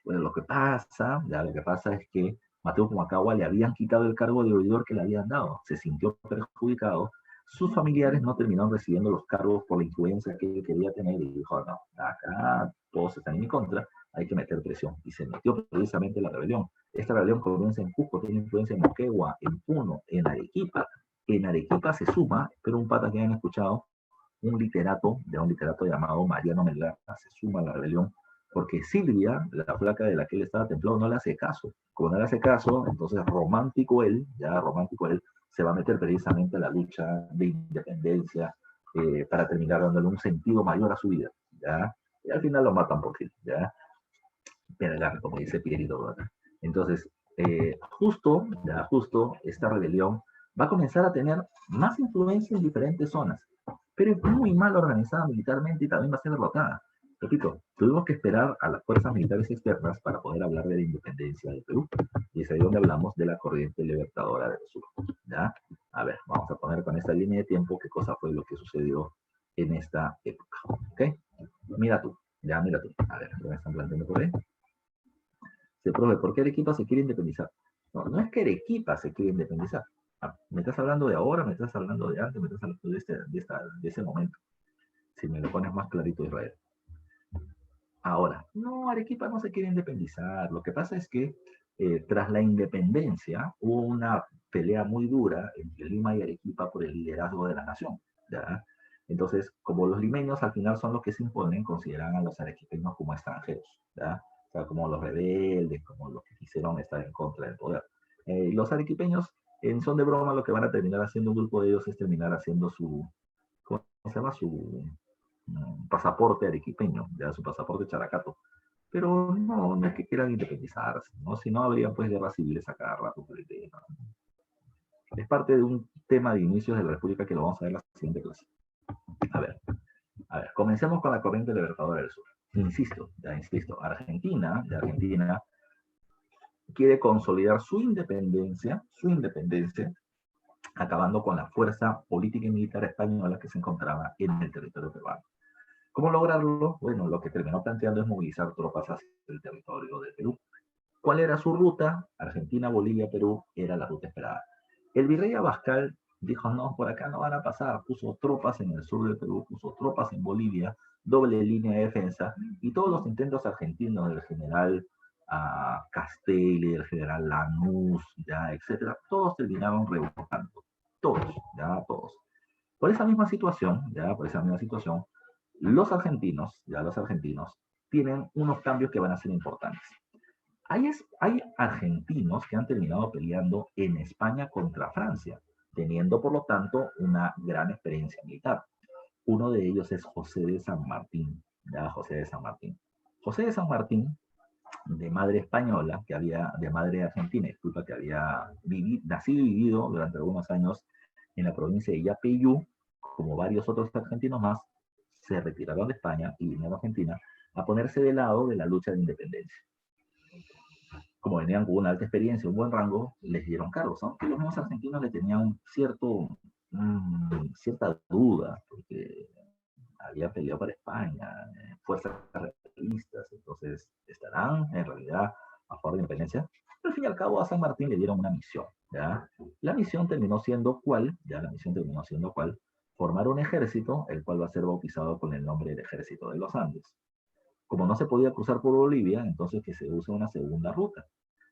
Bueno, lo que pasa es que Mateo Pumacahua le habían quitado el cargo de oidor que le habían dado. Se sintió perjudicado. Sus familiares no terminaron recibiendo los cargos por la influencia que él quería tener y dijo, no, acá todos están en mi contra, hay que meter presión. Y se metió precisamente la rebelión. Esta rebelión comienza en Cusco, tiene influencia en Moquegua, en Puno, en Arequipa. En Arequipa se suma, pero un pata que han escuchado, un literato llamado Mariano Melgar, se suma a la rebelión porque Silvia, la flaca de la que él estaba templado, no le hace caso. Como no le hace caso, entonces romántico él, se va a meter precisamente a la lucha de independencia para terminar dándole un sentido mayor a su vida, ¿ya? Y al final lo matan por fin, ¿ya? Peregar, como dice Pierito, ¿verdad? Entonces, justo esta rebelión va a comenzar a tener más influencia en diferentes zonas, pero es muy mal organizada militarmente y también va a ser derrotada. Repito, tuvimos que esperar a las fuerzas militares externas para poder hablar de la independencia del Perú. Y es ahí donde hablamos de la corriente libertadora del sur. ¿Ya? A ver, vamos a poner con esta línea de tiempo qué cosa fue lo que sucedió en esta época. ¿Ok? Mira tú. A ver, ¿qué me están planteando por ahí? Se profe, ¿por qué Arequipa se quiere independizar? No, no es que Arequipa se quiere independizar. ¿Me estás hablando de ahora? ¿Me estás hablando de antes? ¿Me estás hablando de ese momento? Si me lo pones más clarito, Israel. Ahora, no, Arequipa no se quiere independizar. Lo que pasa es que tras la independencia hubo una pelea muy dura entre Lima y Arequipa por el liderazgo de la nación. ¿Ya? Entonces, como los limeños al final son los que se imponen, consideran a los arequipeños como extranjeros. ¿Ya? O sea, como los rebeldes, como los que quisieron estar en contra del poder. Los arequipeños, en son de broma, lo que van a terminar haciendo un grupo de ellos es terminar haciendo ¿cómo se llama? Su pasaporte arequipeño, ya su pasaporte characato. Pero no es que quieran independizarse, ¿no? Si no, habría pues guerras civiles a cada rato por el tema. Es parte de un tema de inicios de la República que lo vamos a ver en la siguiente clase. A ver, comencemos con la corriente libertadora del sur. insisto, Argentina quiere consolidar su independencia, acabando con la fuerza política y militar española que se encontraba en el territorio peruano. ¿Cómo lograrlo? Bueno, lo que terminó planteando es movilizar tropas hacia el territorio de Perú. ¿Cuál era su ruta? Argentina, Bolivia, Perú, era la ruta esperada. El virrey Abascal dijo, no, por acá no van a pasar, puso tropas en el sur de Perú, puso tropas en Bolivia, doble línea de defensa, y todos los intentos argentinos del general Castelli, del general Lanús, ya, etcétera, todos terminaron rebotando, todos. Por esa misma situación, los argentinos tienen unos cambios que van a ser importantes. Hay argentinos que han terminado peleando en España contra Francia, teniendo por lo tanto una gran experiencia militar. Uno de ellos es José de San Martín, José de San Martín. José de San Martín, de madre española, de madre argentina, disculpa, que había nacido y vivido durante algunos años en la provincia de Yapeyú, como varios otros argentinos más, se retiraron de España y vinieron a Argentina a ponerse de lado de la lucha de independencia. Como venían con una alta experiencia, un buen rango, les dieron cargos, aunque los mismos argentinos le tenían cierta duda, porque había peleado para España, fuerzas realistas, entonces estarán en realidad a favor de la independencia. Pero al fin y al cabo a San Martín le dieron una misión, ¿ya? La misión terminó siendo ¿cuál? Formar un ejército, el cual va a ser bautizado con el nombre de Ejército de los Andes. Como no se podía cruzar por Bolivia, entonces que se use una segunda ruta.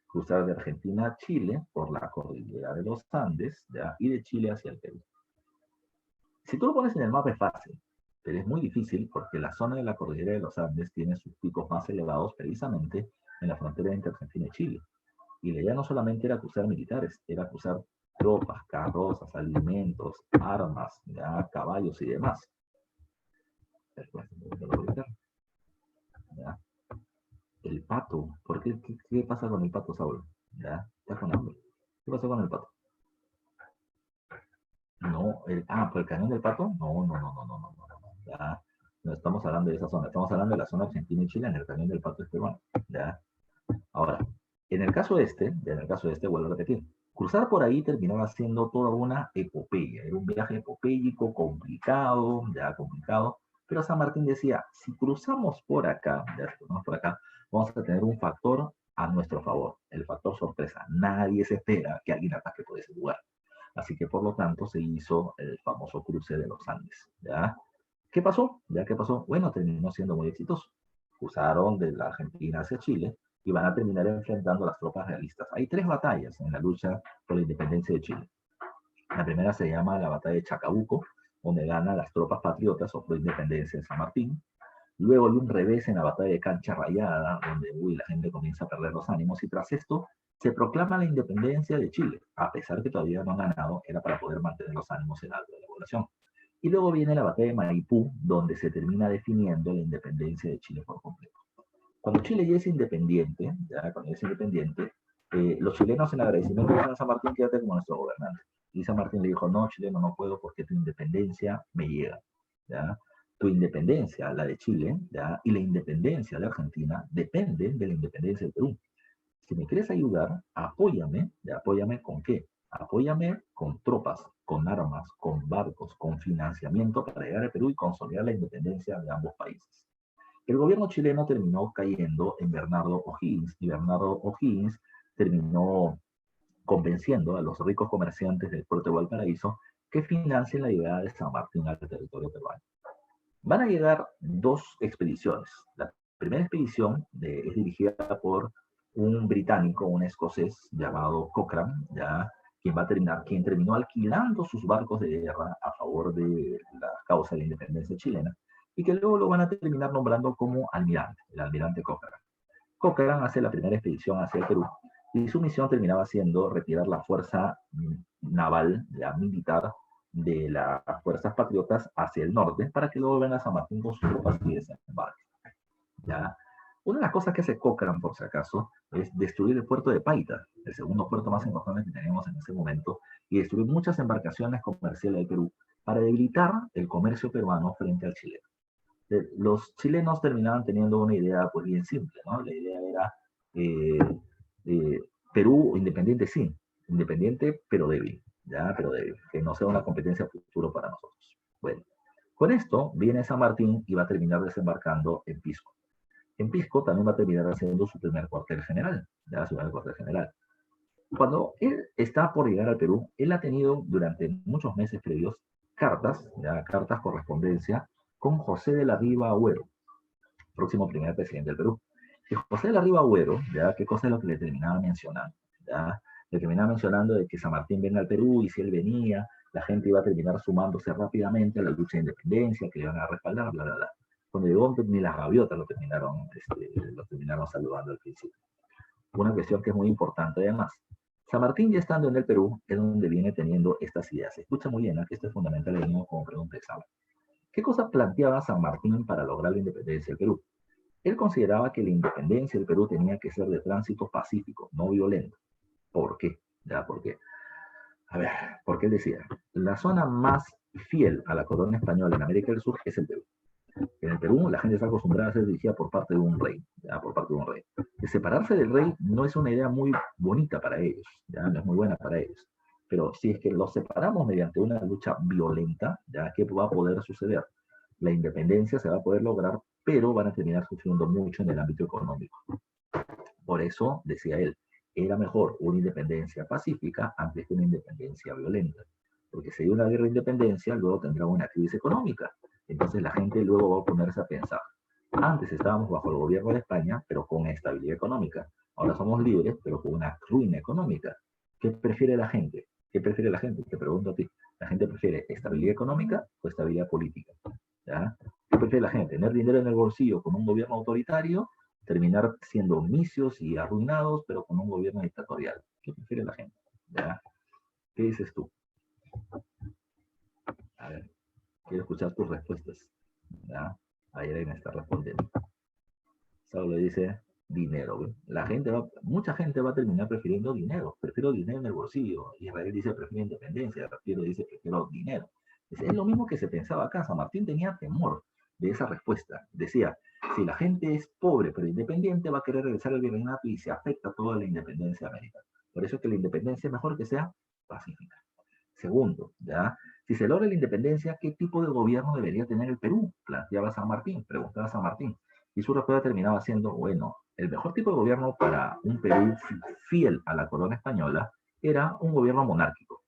Cruzar de Argentina a Chile por la cordillera de los Andes, ¿ya? Y de Chile hacia el Perú. Si tú lo pones en el mapa es fácil, pero es muy difícil porque la zona de la cordillera de los Andes tiene sus picos más elevados precisamente en la frontera entre Argentina y Chile. Y la idea no solamente era cruzar militares, era cruzar tropas, carrozas, alimentos, armas, ¿ya? Caballos y demás. ¿Ya? El pato, ¿por qué? ¿Qué pasa con el pato, Saúl? ¿Ya? Está con hambre. ¿Qué pasó con el pato? No, ¿por el cañón del pato? No. Ya, no estamos hablando de esa zona, estamos hablando de la zona Argentina y Chile, en el cañón del pato es peruano. Ya. Ahora, en el caso este, vuelvo a repetir, cruzar por ahí terminaba siendo toda una epopeya, era un viaje epopéyico, complicado, pero San Martín decía, si cruzamos por acá, vamos a tener un factor a nuestro favor, el factor sorpresa. Nadie se espera que alguien ataque por ese lugar. Así que por lo tanto se hizo el famoso cruce de los Andes, ¿ya? ¿Qué pasó? Bueno, terminó siendo muy exitoso. Cruzaron de la Argentina hacia Chile y van a terminar enfrentando a las tropas realistas. Hay 3 batallas en la lucha por la independencia de Chile. La primera se llama la batalla de Chacabuco, donde ganan las tropas patriotas o pro independencia de San Martín. Luego hay un revés en la batalla de Cancha Rayada, donde la gente comienza a perder los ánimos, y tras esto se proclama la independencia de Chile, a pesar que todavía no han ganado, era para poder mantener los ánimos en alto de la población. Y luego viene la batalla de Maipú, donde se termina definiendo la independencia de Chile por completo. Cuando Chile ya es independiente, los chilenos en agradecimiento a San Martín, quédate como nuestro gobernante. Y San Martín le dijo, no, chileno, no puedo porque tu independencia me llega, ¿ya? Tu independencia, la de Chile, ¿ya? Y la independencia de Argentina depende de la independencia de Perú. Si me quieres ayudar, apóyame, ¿ya? ¿Apóyame con qué? Apóyame con tropas, con armas, con barcos, con financiamiento para llegar a Perú y consolidar la independencia de ambos países. El gobierno chileno terminó cayendo en Bernardo O'Higgins, y Bernardo O'Higgins terminó convenciendo a los ricos comerciantes del puerto de Valparaíso que financien la llegada de San Martín al territorio peruano. Van a llegar 2 expediciones. La primera expedición es dirigida por un británico, un escocés llamado Cochrane, ¿ya? Quien terminó alquilando sus barcos de guerra a favor de la causa de la independencia chilena, y que luego lo van a terminar nombrando como almirante, el almirante Cochrane. Cochrane hace la primera expedición hacia el Perú, y su misión terminaba siendo retirar la fuerza naval, la militar, de las fuerzas patriotas hacia el norte, para que luego vengan a San Martín con sus tropas y desembarquen. ¿Ya? Una de las cosas que hace Cochrane, por si acaso, es destruir el puerto de Paita, el segundo puerto más importante que teníamos en ese momento, y destruir muchas embarcaciones comerciales del Perú para debilitar el comercio peruano frente al chileno. Los chilenos terminaban teniendo una idea pues bien simple, ¿no? La idea era eh, Perú independiente, sí, independiente pero débil, ya, pero débil, que no sea una competencia futuro para nosotros. Bueno, con esto viene San Martín y va a terminar desembarcando en Pisco. En Pisco también va a terminar haciendo su primer cuartel general, ya su primer cuartel general. Cuando él está por llegar al Perú, él ha tenido durante muchos meses previos cartas, ya, cartas correspondencia con José de la Riva Agüero, próximo primer presidente del Perú. Y José de la Riva Agüero, ya, ¿qué cosa es lo que le terminaba mencionando? Ya, le terminaba mencionando de que San Martín venga al Perú y si él venía, la gente iba a terminar sumándose rápidamente a la lucha de independencia, que le iban a respaldar, bla, bla, bla. Cuando llegó, ni las gaviotas lo terminaron saludando al principio. Una cuestión que es muy importante además. San Martín, ya estando en el Perú, es donde viene teniendo estas ideas. Escucha muy bien, que esto es fundamental como pregunta de examen. ¿Qué cosa planteaba San Martín para lograr la independencia del Perú? Él consideraba que la independencia del Perú tenía que ser de tránsito pacífico, no violento. ¿Por qué? Ya, ¿por qué? A ver, porque él decía, la zona más fiel a la corona española en América del Sur es el Perú. En el Perú la gente está acostumbrada a ser dirigida por parte de un rey, ya, por parte de un rey. Que separarse del rey no es una idea muy bonita para ellos, ya, no es muy buena para ellos. Pero si es que los separamos mediante una lucha violenta, ya, ¿qué va a poder suceder? La independencia se va a poder lograr, pero van a terminar sufriendo mucho en el ámbito económico. Por eso, decía él, era mejor una independencia pacífica antes que una independencia violenta. Porque si hay una guerra de independencia, luego tendrá una crisis económica. Entonces la gente luego va a ponerse a pensar, antes estábamos bajo el gobierno de España, pero con estabilidad económica. Ahora somos libres, pero con una ruina económica. ¿Qué prefiere la gente? ¿Qué prefiere la gente? Te pregunto a ti. ¿La gente prefiere estabilidad económica o estabilidad política? ¿Ya? ¿Qué prefiere la gente? ¿Tener dinero en el bolsillo con un gobierno autoritario? ¿Terminar siendo omisios y arruinados, pero con un gobierno dictatorial? ¿Qué prefiere la gente? ¿Ya? ¿Qué dices tú? A ver, quiero escuchar tus respuestas. ¿Ya? Ahí me está respondiendo. Saulo dice dinero. ¿Ve? Mucha gente va a terminar prefiriendo dinero. Prefiero dinero en el bolsillo. Israel dice prefiero independencia. Dice prefiero dinero. Es lo mismo que se pensaba acá. San Martín tenía temor de esa respuesta. Decía, si la gente es pobre pero independiente, va a querer regresar al virreinato y se afecta toda la independencia de América. Por eso es que la independencia es mejor que sea pacífica. Segundo, ¿ya? Si se logra la independencia, ¿qué tipo de gobierno debería tener el Perú? Planteaba San Martín, preguntaba San Martín. Y su respuesta terminaba siendo, bueno, el mejor tipo de gobierno para un Perú fiel a la corona española era un gobierno monárquico.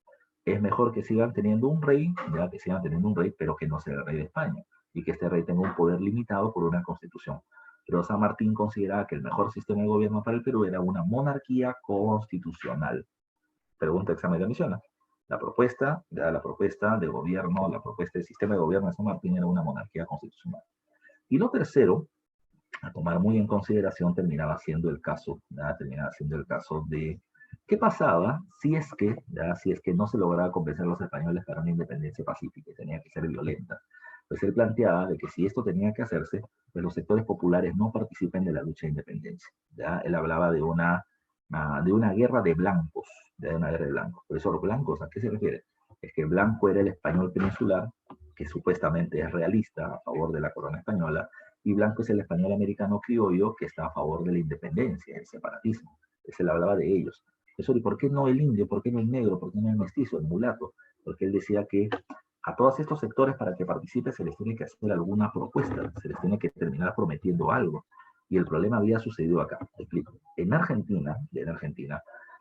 Es mejor que sigan teniendo un rey, ya que sigan teniendo un rey, pero que no sea el rey de España, y que este rey tenga un poder limitado por una constitución. Pero San Martín consideraba que el mejor sistema de gobierno para el Perú era una monarquía constitucional. Pregunta examen de admisión. La propuesta de gobierno, la propuesta del sistema de gobierno de San Martín era una monarquía constitucional. Y lo tercero, a tomar muy en consideración, terminaba siendo el caso, ¿ya? Terminaba siendo el caso de qué pasaba si es que no se lograba convencer a los españoles para una independencia pacífica, tenía que ser violenta. Pues él planteaba de que si esto tenía que hacerse, pues los sectores populares no participen de la lucha de independencia. ¿Ya? Él hablaba de una guerra de blancos, de una guerra de blancos. Por eso los blancos, ¿a qué se refiere? Es que blanco era el español peninsular, que supuestamente es realista a favor de la corona española, y blanco es el español americano criollo que está a favor de la independencia, el separatismo. Se le hablaba de ellos. Eso, ¿y por qué no el indio? ¿Por qué no el negro? ¿Por qué no el mestizo, el mulato? Porque él decía que a todos estos sectores para que participen se les tiene que hacer alguna propuesta, se les tiene que terminar prometiendo algo. Y el problema había sucedido acá. Te explico. En Argentina,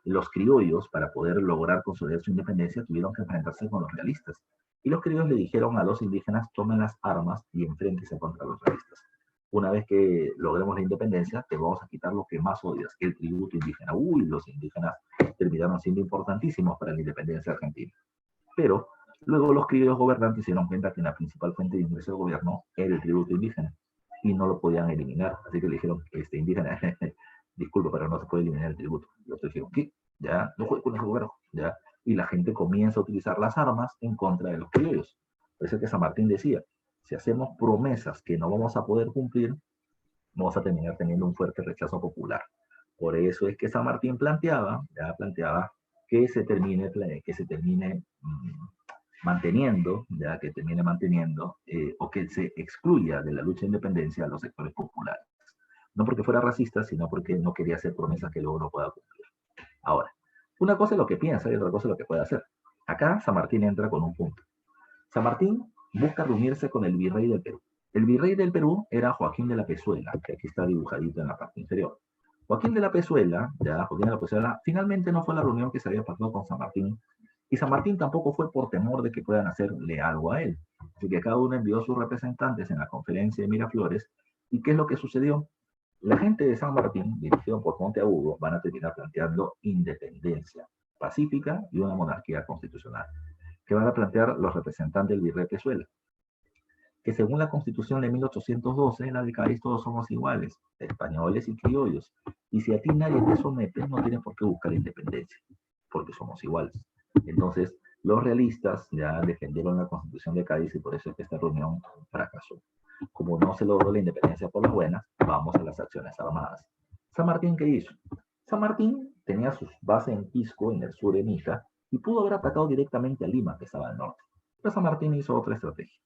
los criollos, para poder lograr consolidar su independencia, tuvieron que enfrentarse con los realistas. Y los criollos le dijeron a los indígenas, tomen las armas y enfréntense contra los realistas. Una vez que logremos la independencia, te vamos a quitar lo que más odias, el tributo indígena. Uy, los indígenas terminaron siendo importantísimos para la independencia argentina. Pero luego los criollos gobernantes se dieron cuenta que la principal fuente de ingreso del gobierno era el tributo indígena y no lo podían eliminar. Así que le dijeron, indígena, disculpa, pero no se puede eliminar el tributo. Y otros dijeron, ¿qué? Ya, no juegues con ese gobierno, ya. Y la gente comienza a utilizar las armas en contra de los criollos. Por eso es que San Martín decía, si hacemos promesas que no vamos a poder cumplir, vamos a terminar teniendo un fuerte rechazo popular. Por eso es que San Martín planteaba que se termine manteniendo, ya que termine manteniendo, o que se excluya de la lucha de independencia a los sectores populares. No porque fuera racista, sino porque no quería hacer promesas que luego no pueda cumplir. Ahora, una cosa es lo que piensa y otra cosa es lo que puede hacer. Acá San Martín entra con un punto. San Martín busca reunirse con el virrey del Perú. El virrey del Perú era Joaquín de la Pezuela, que aquí está dibujadito en la parte inferior. Joaquín de la Pezuela, Joaquín de la Pezuela, finalmente no fue a la reunión que se había pactado con San Martín, y San Martín tampoco fue por temor de que puedan hacerle algo a él. Así que cada uno envió sus representantes en la conferencia de Miraflores, ¿y qué es lo que sucedió? La gente de San Martín, dirigido por Monteagudo, van a terminar planteando independencia pacífica y una monarquía constitucional, que van a plantear los representantes del virrey Pezuela, que según la Constitución de 1812, en la del país todos somos iguales, españoles y criollos, y si a ti nadie te somete, no tienes por qué buscar independencia, porque somos iguales. Entonces, los realistas ya defendieron la Constitución de Cádiz y por eso es que esta reunión fracasó. Como no se logró la independencia por las buenas, vamos a las acciones armadas. ¿San Martín qué hizo? San Martín tenía sus bases en Pisco, en el sur de Ica, y pudo haber atacado directamente a Lima, que estaba al norte. Pero San Martín hizo otra estrategia.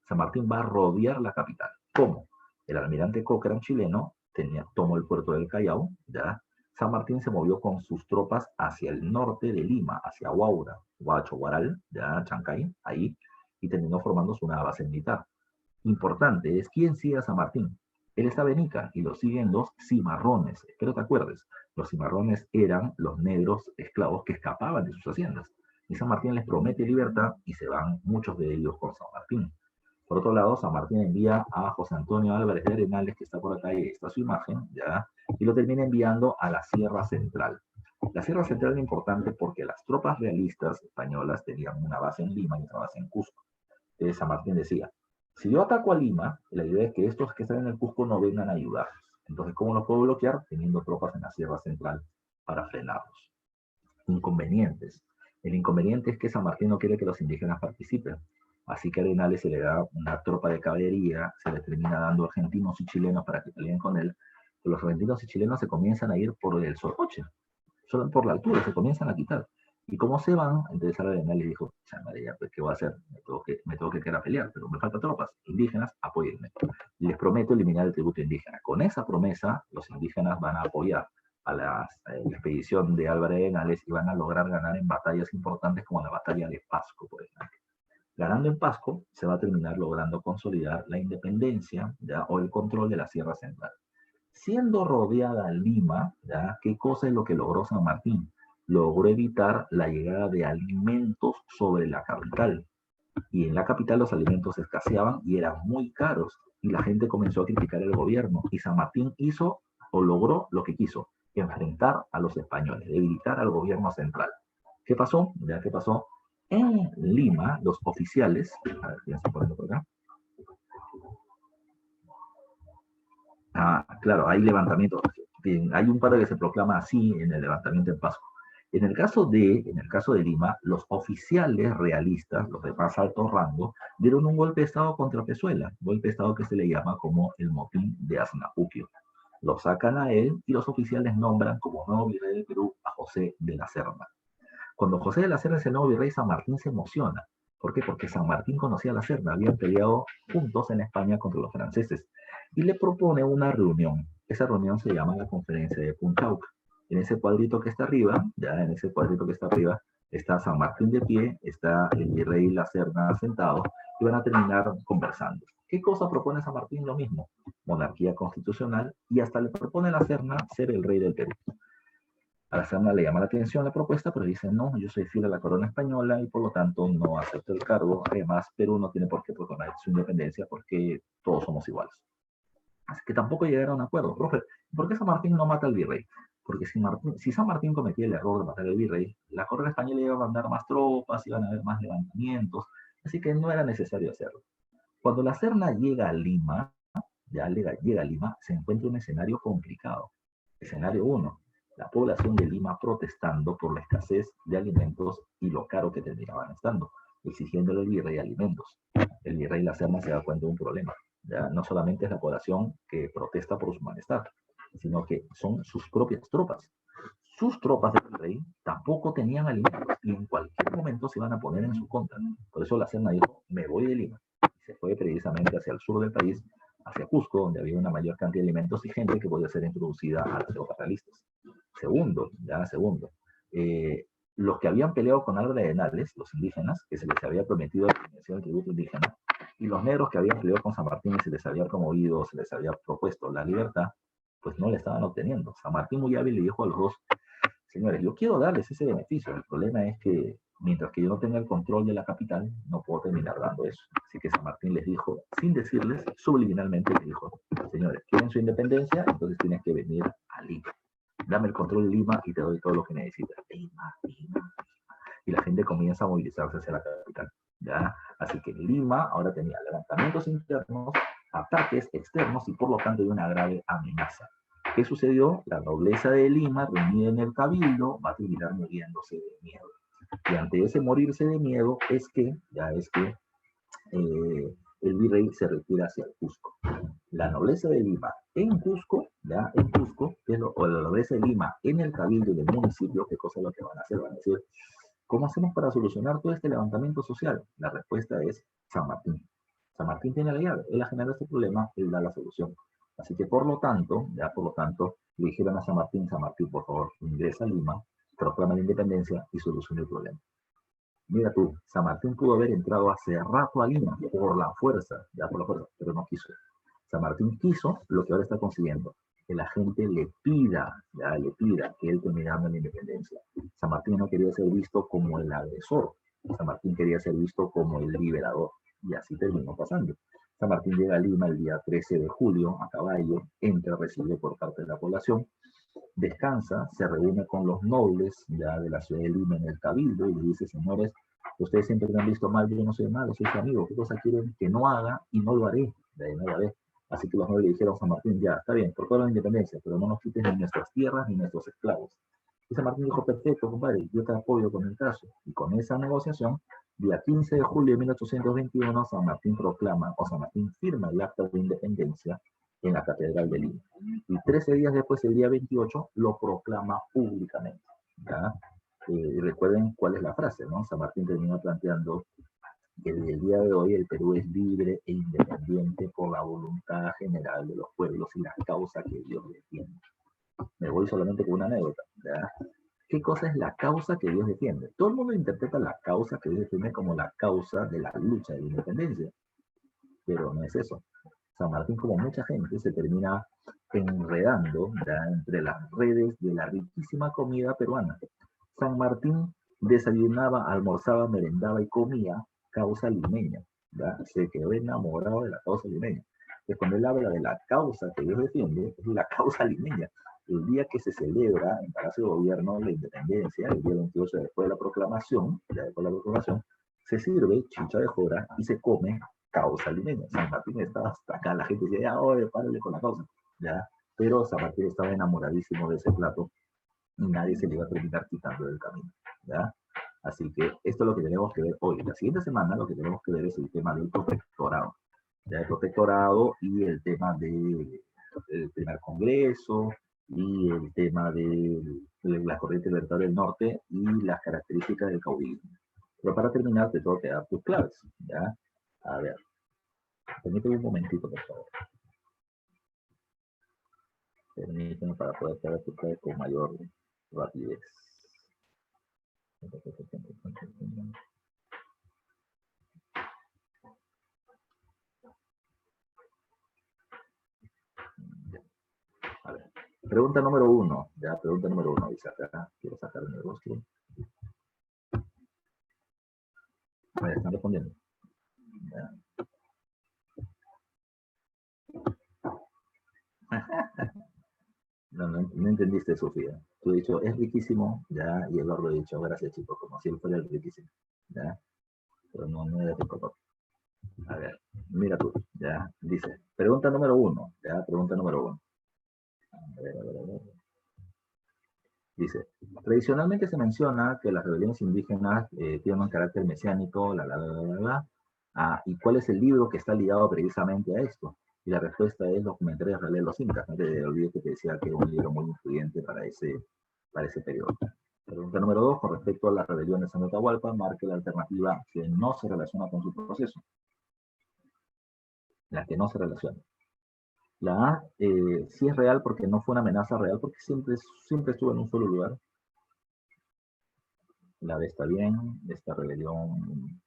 San Martín va a rodear la capital. ¿Cómo? El almirante Cochrane chileno tomó el puerto del Callao, ¿ya? San Martín se movió con sus tropas hacia el norte de Lima, hacia Huaura, Huacho, Guaral, ya Chancay, ahí, y terminó formándose una base militar. Importante es quién sigue a San Martín. Él estaba en Ica y lo siguen los cimarrones. Espero te acuerdes. Los cimarrones eran los negros esclavos que escapaban de sus haciendas. Y San Martín les promete libertad y se van muchos de ellos con San Martín. Por otro lado, San Martín envía a José Antonio Álvarez de Arenales, que está por acá y está su imagen, ¿ya? Y lo termina enviando a la Sierra Central. La Sierra Central es importante porque las tropas realistas españolas tenían una base en Lima y otra base en Cusco. Entonces San Martín decía, si yo ataco a Lima, la idea es que estos que están en el Cusco no vengan a ayudar. Entonces, ¿cómo los puedo bloquear? Teniendo tropas en la Sierra Central para frenarlos. Inconvenientes. El inconveniente es que San Martín no quiere que los indígenas participen. Así que a Arenales se le da una tropa de caballería, se le termina dando argentinos y chilenos para que peleen con él. Pero los argentinos y chilenos se comienzan a ir por el Soroche, solo por la altura, se comienzan a quitar. Y como se van, entonces Arenales dijo, María, pues, ¿qué voy a hacer? Me tengo que quedar a pelear, pero me faltan tropas indígenas, apóyenme. Y les prometo eliminar el tributo indígena. Con esa promesa, los indígenas van a apoyar a la expedición de Álvarez de Arenales y van a lograr ganar en batallas importantes como la batalla de Pasco, por ejemplo. Ganando en Pasco, se va a terminar logrando consolidar la independencia, ¿ya? O el control de la Sierra Central. Siendo rodeada Lima, ¿ya? ¿Qué cosa es lo que logró San Martín? Logró evitar la llegada de alimentos sobre la capital. Y en la capital los alimentos escaseaban y eran muy caros. Y la gente comenzó a criticar el gobierno. Y San Martín hizo o logró lo que quiso, enfrentar a los españoles, debilitar al gobierno central. ¿Qué pasó? ¿Ya qué pasó? En Lima, los oficiales, a ver, ya se poniendo por acá. Claro, hay levantamientos. Hay un paro que se proclama así en el levantamiento en Pasco. En el caso de Lima, los oficiales realistas, los de más alto rango, dieron un golpe de Estado contra Pezuela, golpe de Estado que se le llama como el motín de Asnapuquio. Lo sacan a él y los oficiales nombran como nuevo virrey del Perú a José de la Serna. Cuando José de la Serna es el nuevo virrey, San Martín se emociona. ¿Por qué? Porque San Martín conocía a la Serna, habían peleado juntos en España contra los franceses, y le propone una reunión. Esa reunión se llama la Conferencia de Punchauca. En ese cuadrito que está arriba, está San Martín de pie, está el virrey La Serna sentado, y van a terminar conversando. ¿Qué cosa propone San Martín? Lo mismo, monarquía constitucional, y hasta le propone a La Serna ser el rey del Perú. A la Serna le llama la atención la propuesta, pero dice, no, yo soy fiel a la corona española y por lo tanto no acepto el cargo. Además, Perú no tiene por qué proclamar su independencia porque todos somos iguales. Así que tampoco llegaron a un acuerdo. Profe, ¿por qué San Martín no mata al virrey? Porque si San Martín cometía el error de matar al virrey, la corona española iba a mandar más tropas, iban a haber más levantamientos, así que no era necesario hacerlo. Cuando la Serna llega a Lima, llega a Lima, se encuentra un escenario complicado. Escenario 1. La población de Lima protestando por la escasez de alimentos y lo caro que terminaban estando, exigiéndole al virrey alimentos. El virrey La Serna se da cuenta de un problema. Ya no solamente es la población que protesta por su malestar, sino que son sus propias tropas. sus tropas del rey tampoco tenían alimentos y en cualquier momento se iban a poner en su contra. Por eso la Serna dijo, me voy de Lima. Y se fue precisamente hacia el sur del país, hacia Cusco, donde había una mayor cantidad de alimentos y gente que podía ser introducida a los carlistas. Segundo, los que habían peleado con Álvarez de Henares, los indígenas, que se les había prometido la eliminación del tributo indígena, y los negros que habían peleado con San Martín y se les había promovido, se les había propuesto la libertad, pues no la estaban obteniendo. San Martín muy hábil le dijo a los dos, señores, yo quiero darles ese beneficio, el problema es que mientras que yo no tenga el control de la capital, no puedo terminar dando eso. Así que San Martín les dijo, sin decirles, subliminalmente les dijo, señores, quieren su independencia, entonces tienes que venir a Lima. Dame el control de Lima y te doy todo lo que necesitas. Lima, Lima. Y la gente comienza a movilizarse hacia la capital. ¿Ya? Así que Lima ahora tenía levantamientos internos, ataques externos y por lo tanto hay una grave amenaza. ¿Qué sucedió? La nobleza de Lima, reunida en el cabildo, va a terminar muriéndose de miedo. Y ante ese morirse de miedo es que el virrey se retira hacia el Cusco. La nobleza de Lima en Cusco, ¿ya? En Cusco, o la nobleza de Lima en el cabildo del municipio, ¿qué cosa es lo que van a hacer? Van a decir, ¿cómo hacemos para solucionar todo este levantamiento social? La respuesta es San Martín. San Martín tiene la llave, él ha generado este problema, él da la solución. Así que por lo tanto, le dijeron a San Martín, por favor, ingresa a Lima, proclama la independencia y soluciona el problema. Mira tú, San Martín pudo haber entrado hace rato a Lima por la fuerza, pero no quiso. San Martín quiso lo que ahora está consiguiendo, que la gente le pida que él terminara la independencia. San Martín no quería ser visto como el agresor, San Martín quería ser visto como el liberador, y así terminó pasando. San Martín llega a Lima el día 13 de julio a caballo, entra recibido por parte de la población, descansa, se reúne con los nobles ya de la ciudad de Lima en el cabildo y le dice, señores, ustedes siempre me han visto mal, yo no soy malo, soy su amigo, ¿qué cosa quieren que no haga? Y no lo haré, no lo haré. Así que los nobles le dijeron a San Martín, ya, está bien, por toda la independencia, pero no nos quites ni nuestras tierras ni nuestros esclavos. Y San Martín dijo, perfecto, compadre, yo te apoyo con el caso. Y con esa negociación, día 15 de julio de 1821, San Martín firma el acta de independencia en la Catedral de Lima. Y 13 días después, el día 28, lo proclama públicamente. ¿Ya? Recuerden cuál es la frase, ¿no? San Martín termina planteando que desde el día de hoy el Perú es libre e independiente por la voluntad general de los pueblos y la causa que Dios defiende. Me voy solamente con una anécdota. ¿Ya? ¿Qué cosa es la causa que Dios defiende? Todo el mundo interpreta la causa que Dios defiende como la causa de la lucha de la independencia, pero no es eso. San Martín, como mucha gente, se termina enredando, ¿ya?, entre las redes de la riquísima comida peruana. San Martín desayunaba, almorzaba, merendaba y comía causa limeña. ¿Ya? Se quedó enamorado de la causa limeña. Entonces, cuando él habla de la causa que Dios defiende, es la causa limeña. El día que se celebra en Palacio de Gobierno la independencia, el día 28 después de la proclamación, se sirve chicha de jora y se come causa limeña. San Martín estaba hasta acá, la gente decía, ya, oye, párale con la causa, ¿ya? Pero San Martín estaba enamoradísimo de ese plato y nadie se le iba a terminar quitando del camino, ¿ya? Así que esto es lo que tenemos que ver hoy. La siguiente semana lo que tenemos que ver es el tema del protectorado, ¿ya? El protectorado y el tema del primer congreso y el tema de la corriente libertaria del norte y las características del caudillismo. Pero para terminar te tengo que dar tus claves, ¿ya? A ver, permíteme un momentito, por favor. Permíteme para poder dar tus claves con mayor rapidez. A ver. Pregunta número 1. Ya, pregunta número 1. Dice acá, quiero sacar el negocio. Me están respondiendo. Ya. No entendiste, Sofía. Tú has dicho, es riquísimo, ya, y Eduardo ha dicho, gracias, chicos, como si él fuera el riquísimo, ya. Pero no era tu color. A ver, mira tú, ya, dice, pregunta número 1, ya, pregunta número 1. A ver. Dice, tradicionalmente se menciona que las rebeliones indígenas tienen un carácter mesiánico, ¿y cuál es el libro que está ligado precisamente a esto? Y la respuesta es los comentarios reales de los incas. No te olvides que te decía que era un libro muy influyente para ese para ese periodo. Pregunta número 2, con respecto a la rebelión de San Atahualpa, marque la alternativa que no se relaciona con su proceso. La que no se relaciona. La A sí es real porque no fue una amenaza real, porque siempre estuvo en un solo lugar. La B está bien, esta rebelión...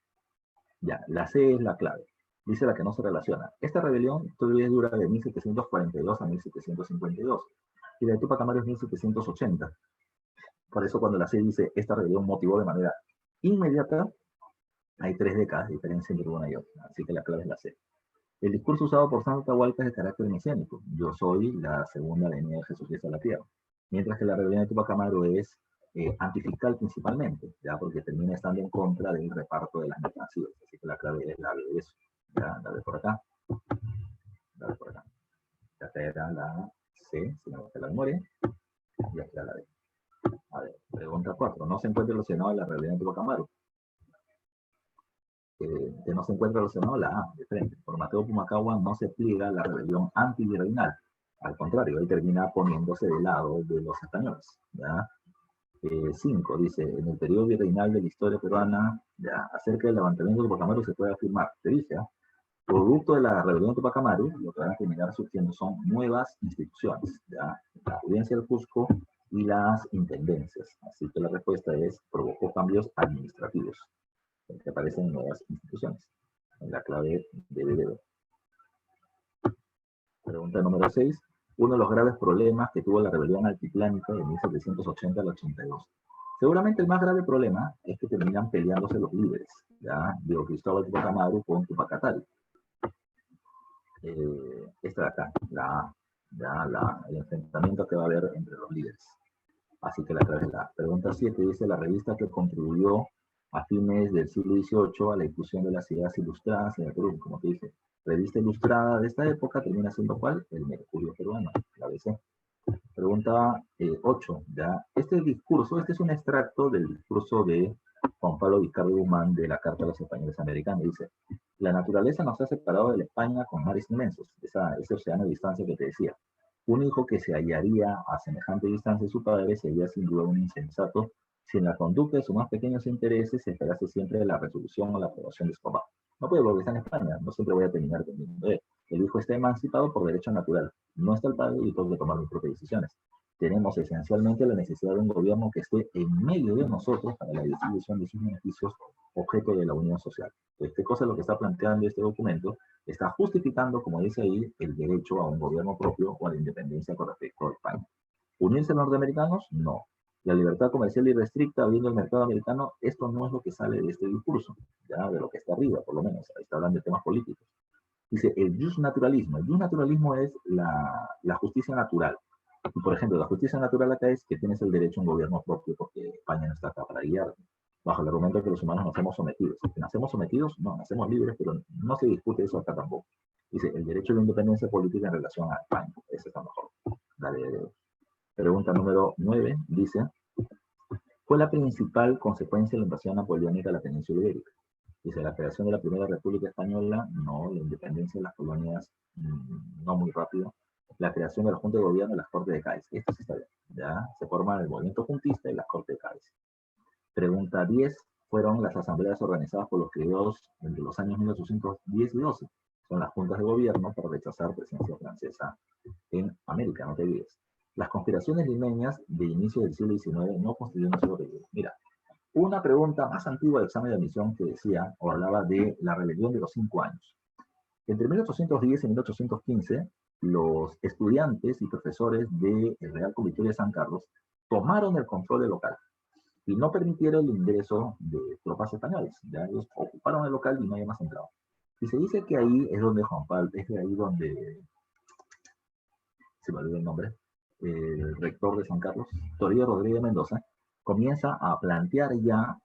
Ya, la C es la clave. Dice la que no se relaciona. Esta rebelión todavía dura de 1742 a 1752 y la de Tupac Amaru es 1780. Por eso cuando la C dice esta rebelión motivó de manera inmediata, hay 3 décadas de diferencia entre una y otra. Así que la clave es la C. El discurso usado por Santo Atahualpa es de carácter mesiánico. Yo soy la segunda venida de Jesucristo a la tierra. Mientras que la rebelión de Tupac Amaru es antifiscal principalmente, ya porque termina estando en contra del reparto de las mercancías. Así que la clave es la de eso. Ya, la de por acá. La de por acá. Esta era la C, si no me la memoria. Y esta era la D. A ver, pregunta 4. No se encuentra relacionado a la rebelión de Tupac Amaru. Que no se encuentra relacionado a la A, de frente. Por Mateo Pumacahua no se pliega la rebelión antivirreinal. Al contrario, él termina poniéndose del lado de los españoles. 5, dice, en el periodo virreinal de la historia peruana, ya, acerca del levantamiento de Tupac Amaru se puede afirmar, te dije, producto de la rebelión de Tupac Amaru, lo que van a terminar surgiendo son nuevas instituciones, ¿ya? La audiencia del Cusco y las intendencias. Así que la respuesta es, provocó cambios administrativos, que aparecen en nuevas instituciones. En la clave de BBB. Pregunta número 6. Uno de los graves problemas que tuvo la rebelión altiplánica de 1780 al 82. Seguramente el más grave problema es que terminan peleándose los líderes, ¿ya? Diego Cristóbal Tupac Amaru con Tupac Katari. Esta de acá, el enfrentamiento que va a haber entre los líderes. Así que la clave es la pregunta 7, dice la revista que contribuyó a fines del siglo XVIII a la difusión de las ideas ilustradas en el Perú, como te dije. Revista ilustrada de esta época termina siendo ¿cuál? El Mercurio Peruano, la BC. Pregunta 8, ¿ya? Este discurso, este es un extracto del discurso de Juan Pablo Vizcarra Guzmán de la Carta a los Españoles Americanos. Dice, la naturaleza nos ha separado de la España con mares inmensos, ese océano de distancia que te decía. Un hijo que se hallaría a semejante distancia de su padre sería sin duda un insensato si en la conducta de sus más pequeños intereses se esperase siempre de la resolución o la aprobación de su papá. No puede porque está en España, no siempre voy a terminar dependiendo de él. El hijo está emancipado por derecho natural, no está el padre y tengo que tomar mis propias decisiones. Tenemos esencialmente la necesidad de un gobierno que esté en medio de nosotros para la distribución de sus beneficios objeto de la unión social. ¿Qué cosa es lo que está planteando este documento? Está justificando, como dice ahí, el derecho a un gobierno propio o a la independencia con respecto a España. ¿Unirse a los norteamericanos? No. La libertad comercial irrestricta abriendo el mercado americano, esto no es lo que sale de este discurso, ya de lo que está arriba, por lo menos, ahí está hablando de temas políticos. Dice, el justnaturalismo. El justnaturalismo es la justicia natural. Y, por ejemplo, la justicia natural acá es que tienes el derecho a un gobierno propio porque España no está acá para guiarte. Bajo el argumento de que los humanos nacemos sometidos. ¿Que nacemos sometidos? No, nacemos libres, pero no se discute eso acá tampoco. Dice, el derecho a la independencia política en relación a España. Ese está mejor. Dale. Pregunta número 9, dice, fue la principal consecuencia de la invasión napoleónica a la península ibérica. Dice, la creación de la primera república española, no, la independencia de las colonias, no muy rápido. La creación de la Junta de Gobierno y las Cortes de Cádiz. Esto sí está bien, ¿ya? Se forman el movimiento juntista y las Cortes de Cádiz. Pregunta 10, fueron las asambleas organizadas por los criollos entre los años 1810 y 12. Son las juntas de gobierno para rechazar presencia francesa en América, no te olvides. Las conspiraciones limeñas de inicio del siglo XIX no constituyen una sobrevivencia. Mira, una pregunta más antigua del examen de admisión que decía o hablaba de la rebelión de los 5 años. Entre 1810 y 1815, los estudiantes y profesores del Real Convictorio de San Carlos tomaron el control del local y no permitieron el ingreso de tropas españolas. Ya ellos ocuparon el local y no hay más entrado. Y se dice que ahí es donde Juan Pablo, es de ahí donde, se me olvidó el nombre, el rector de San Carlos, Toribio Rodríguez Mendoza, comienza a plantear ya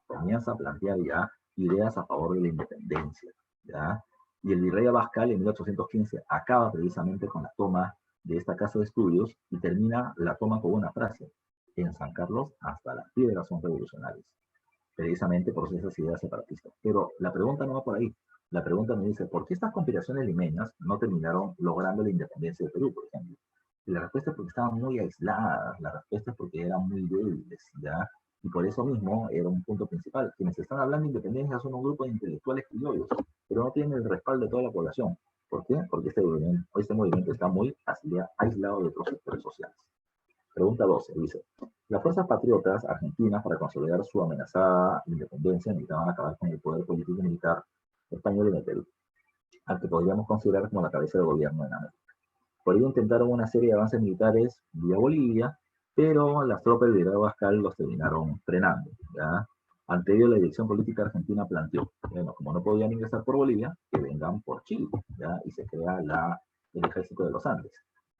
ideas a favor de la independencia, ¿ya? Y el virrey Abascal en 1815 acaba precisamente con la toma de esta casa de estudios y termina la toma con una frase, en San Carlos hasta las piedras son revolucionarias, precisamente por esas ideas separatistas. Pero la pregunta no va por ahí. La pregunta me dice, ¿por qué estas conspiraciones limeñas no terminaron logrando la independencia de Perú, por ejemplo? Y la respuesta es porque estaban muy aisladas, la respuesta es porque eran muy débiles, ¿ya? Y por eso mismo era un punto principal. Quienes están hablando de independencia son un grupo de intelectuales criollos, pero no tienen el respaldo de toda la población. ¿Por qué? Porque este movimiento está muy aislado de otros sectores sociales. Pregunta 12, dice, las fuerzas patriotas argentinas para consolidar su amenazada independencia necesitaban acabar con el poder político y militar español en el Perú, al que podríamos considerar como la cabeza del gobierno en América. Por ello intentaron una serie de avances militares vía Bolivia, pero las tropas del liderazgo Abascal los terminaron frenando, ¿ya? Ante ello, la dirección política argentina planteó, bueno, como no podían ingresar por Bolivia, que vengan por Chile, ¿ya? Y se crea el ejército de los Andes.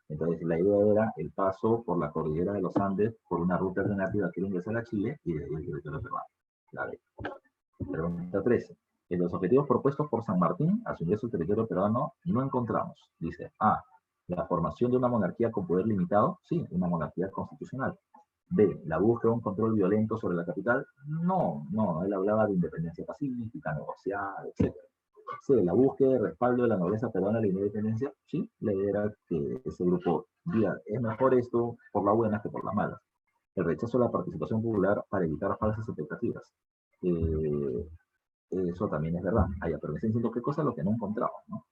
Entonces, la idea era el paso por la cordillera de los Andes por una ruta alternativa que iba a ingresar a Chile y de ahí el territorio peruano. La B. Pregunta 13. En los objetivos propuestos por San Martín a su ingreso al territorio peruano no encontramos, dice A, la formación de una monarquía con poder limitado, sí, una monarquía constitucional. B, la búsqueda de un control violento sobre la capital, no, él hablaba de independencia pacífica, negociada, etc. C, la búsqueda de respaldo de la nobleza peruana a la independencia, sí, la idea era que ese grupo diga, es mejor esto por la buena que por la mala. El rechazo a la participación popular para evitar falsas expectativas. Eso también es verdad. Pero me están diciendo qué cosa lo que no encontramos, ¿no?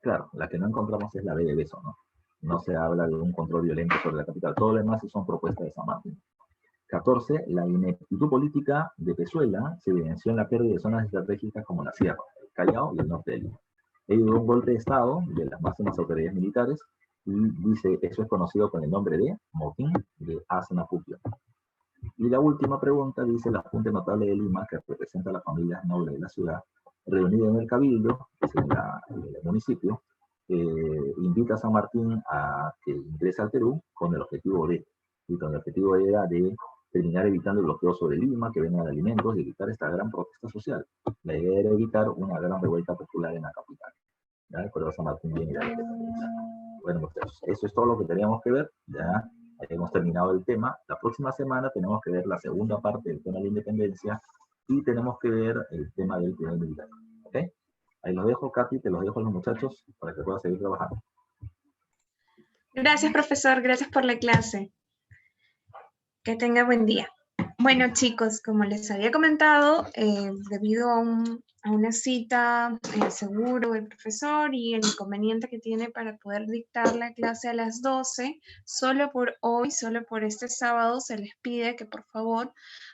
Claro, la que no encontramos es la B de Beso, ¿no? No se habla de un control violento sobre la capital. Todo lo demás son propuestas de San Martín. 14. La ineptitud política de Pezuela se evidenció en la pérdida de zonas estratégicas como la Sierra, el Callao y el norte del Lima. Ello dio un golpe de Estado de las máximas autoridades militares y dice, eso es conocido con el nombre de motín de Asnapupio. Y la última pregunta dice, la Junta Notable de Lima, que representa a las familias nobles de la ciudad, reunida en el Cabildo, que es en el municipio, invita a San Martín a que ingrese al Perú con el objetivo era de terminar evitando el bloqueo sobre Lima, que vengan alimentos y evitar esta gran protesta social. La idea era evitar una gran revuelta popular en la capital. ¿Ya? Por eso San Martín viene a la independencia. Bueno, muchachos, eso es todo lo que teníamos que ver. Ya hemos terminado el tema. La próxima semana tenemos que ver la segunda parte del tema de la independencia y tenemos que ver el tema del poder militar. ¿Ok? Ahí los dejo, Katy, te los dejo a los muchachos para que puedan seguir trabajando. Gracias, profesor. Gracias por la clase. Que tenga buen día. Bueno, chicos, como les había comentado, debido a una cita seguro del profesor y el inconveniente que tiene para poder dictar la clase a las 12, solo por hoy, solo por este sábado, se les pide que por favor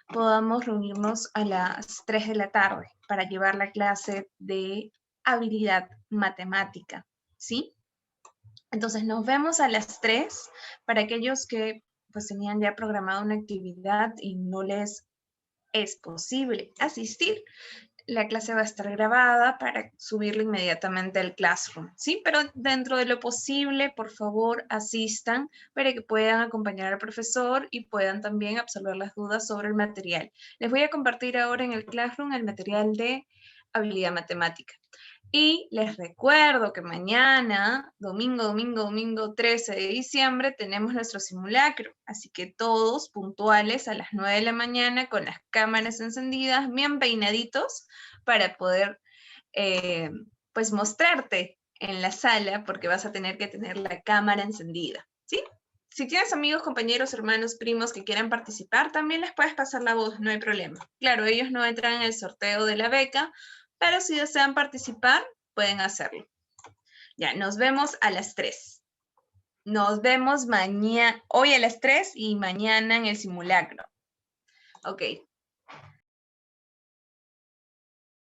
podamos reunirnos a las 3 de la tarde para llevar la clase de habilidad matemática, ¿sí? Entonces nos vemos a las 3 para aquellos que pues tenían ya programada una actividad y no les es posible asistir. La clase va a estar grabada para subirla inmediatamente al Classroom, ¿sí? Pero dentro de lo posible, por favor, asistan para que puedan acompañar al profesor y puedan también absorber las dudas sobre el material. Les voy a compartir ahora en el Classroom el material de habilidad matemática. Y les recuerdo que mañana, domingo 13 de diciembre, tenemos nuestro simulacro. Así que todos puntuales a las 9 de la mañana con las cámaras encendidas, bien peinaditos, para poder pues mostrarte en la sala, porque vas a tener que tener la cámara encendida, ¿sí? Si tienes amigos, compañeros, hermanos, primos que quieran participar, también les puedes pasar la voz, no hay problema. Claro, ellos no entran en el sorteo de la beca, pero si desean participar, pueden hacerlo. Ya, nos vemos a las 3. Nos vemos hoy a las 3 y mañana en el simulacro. Ok,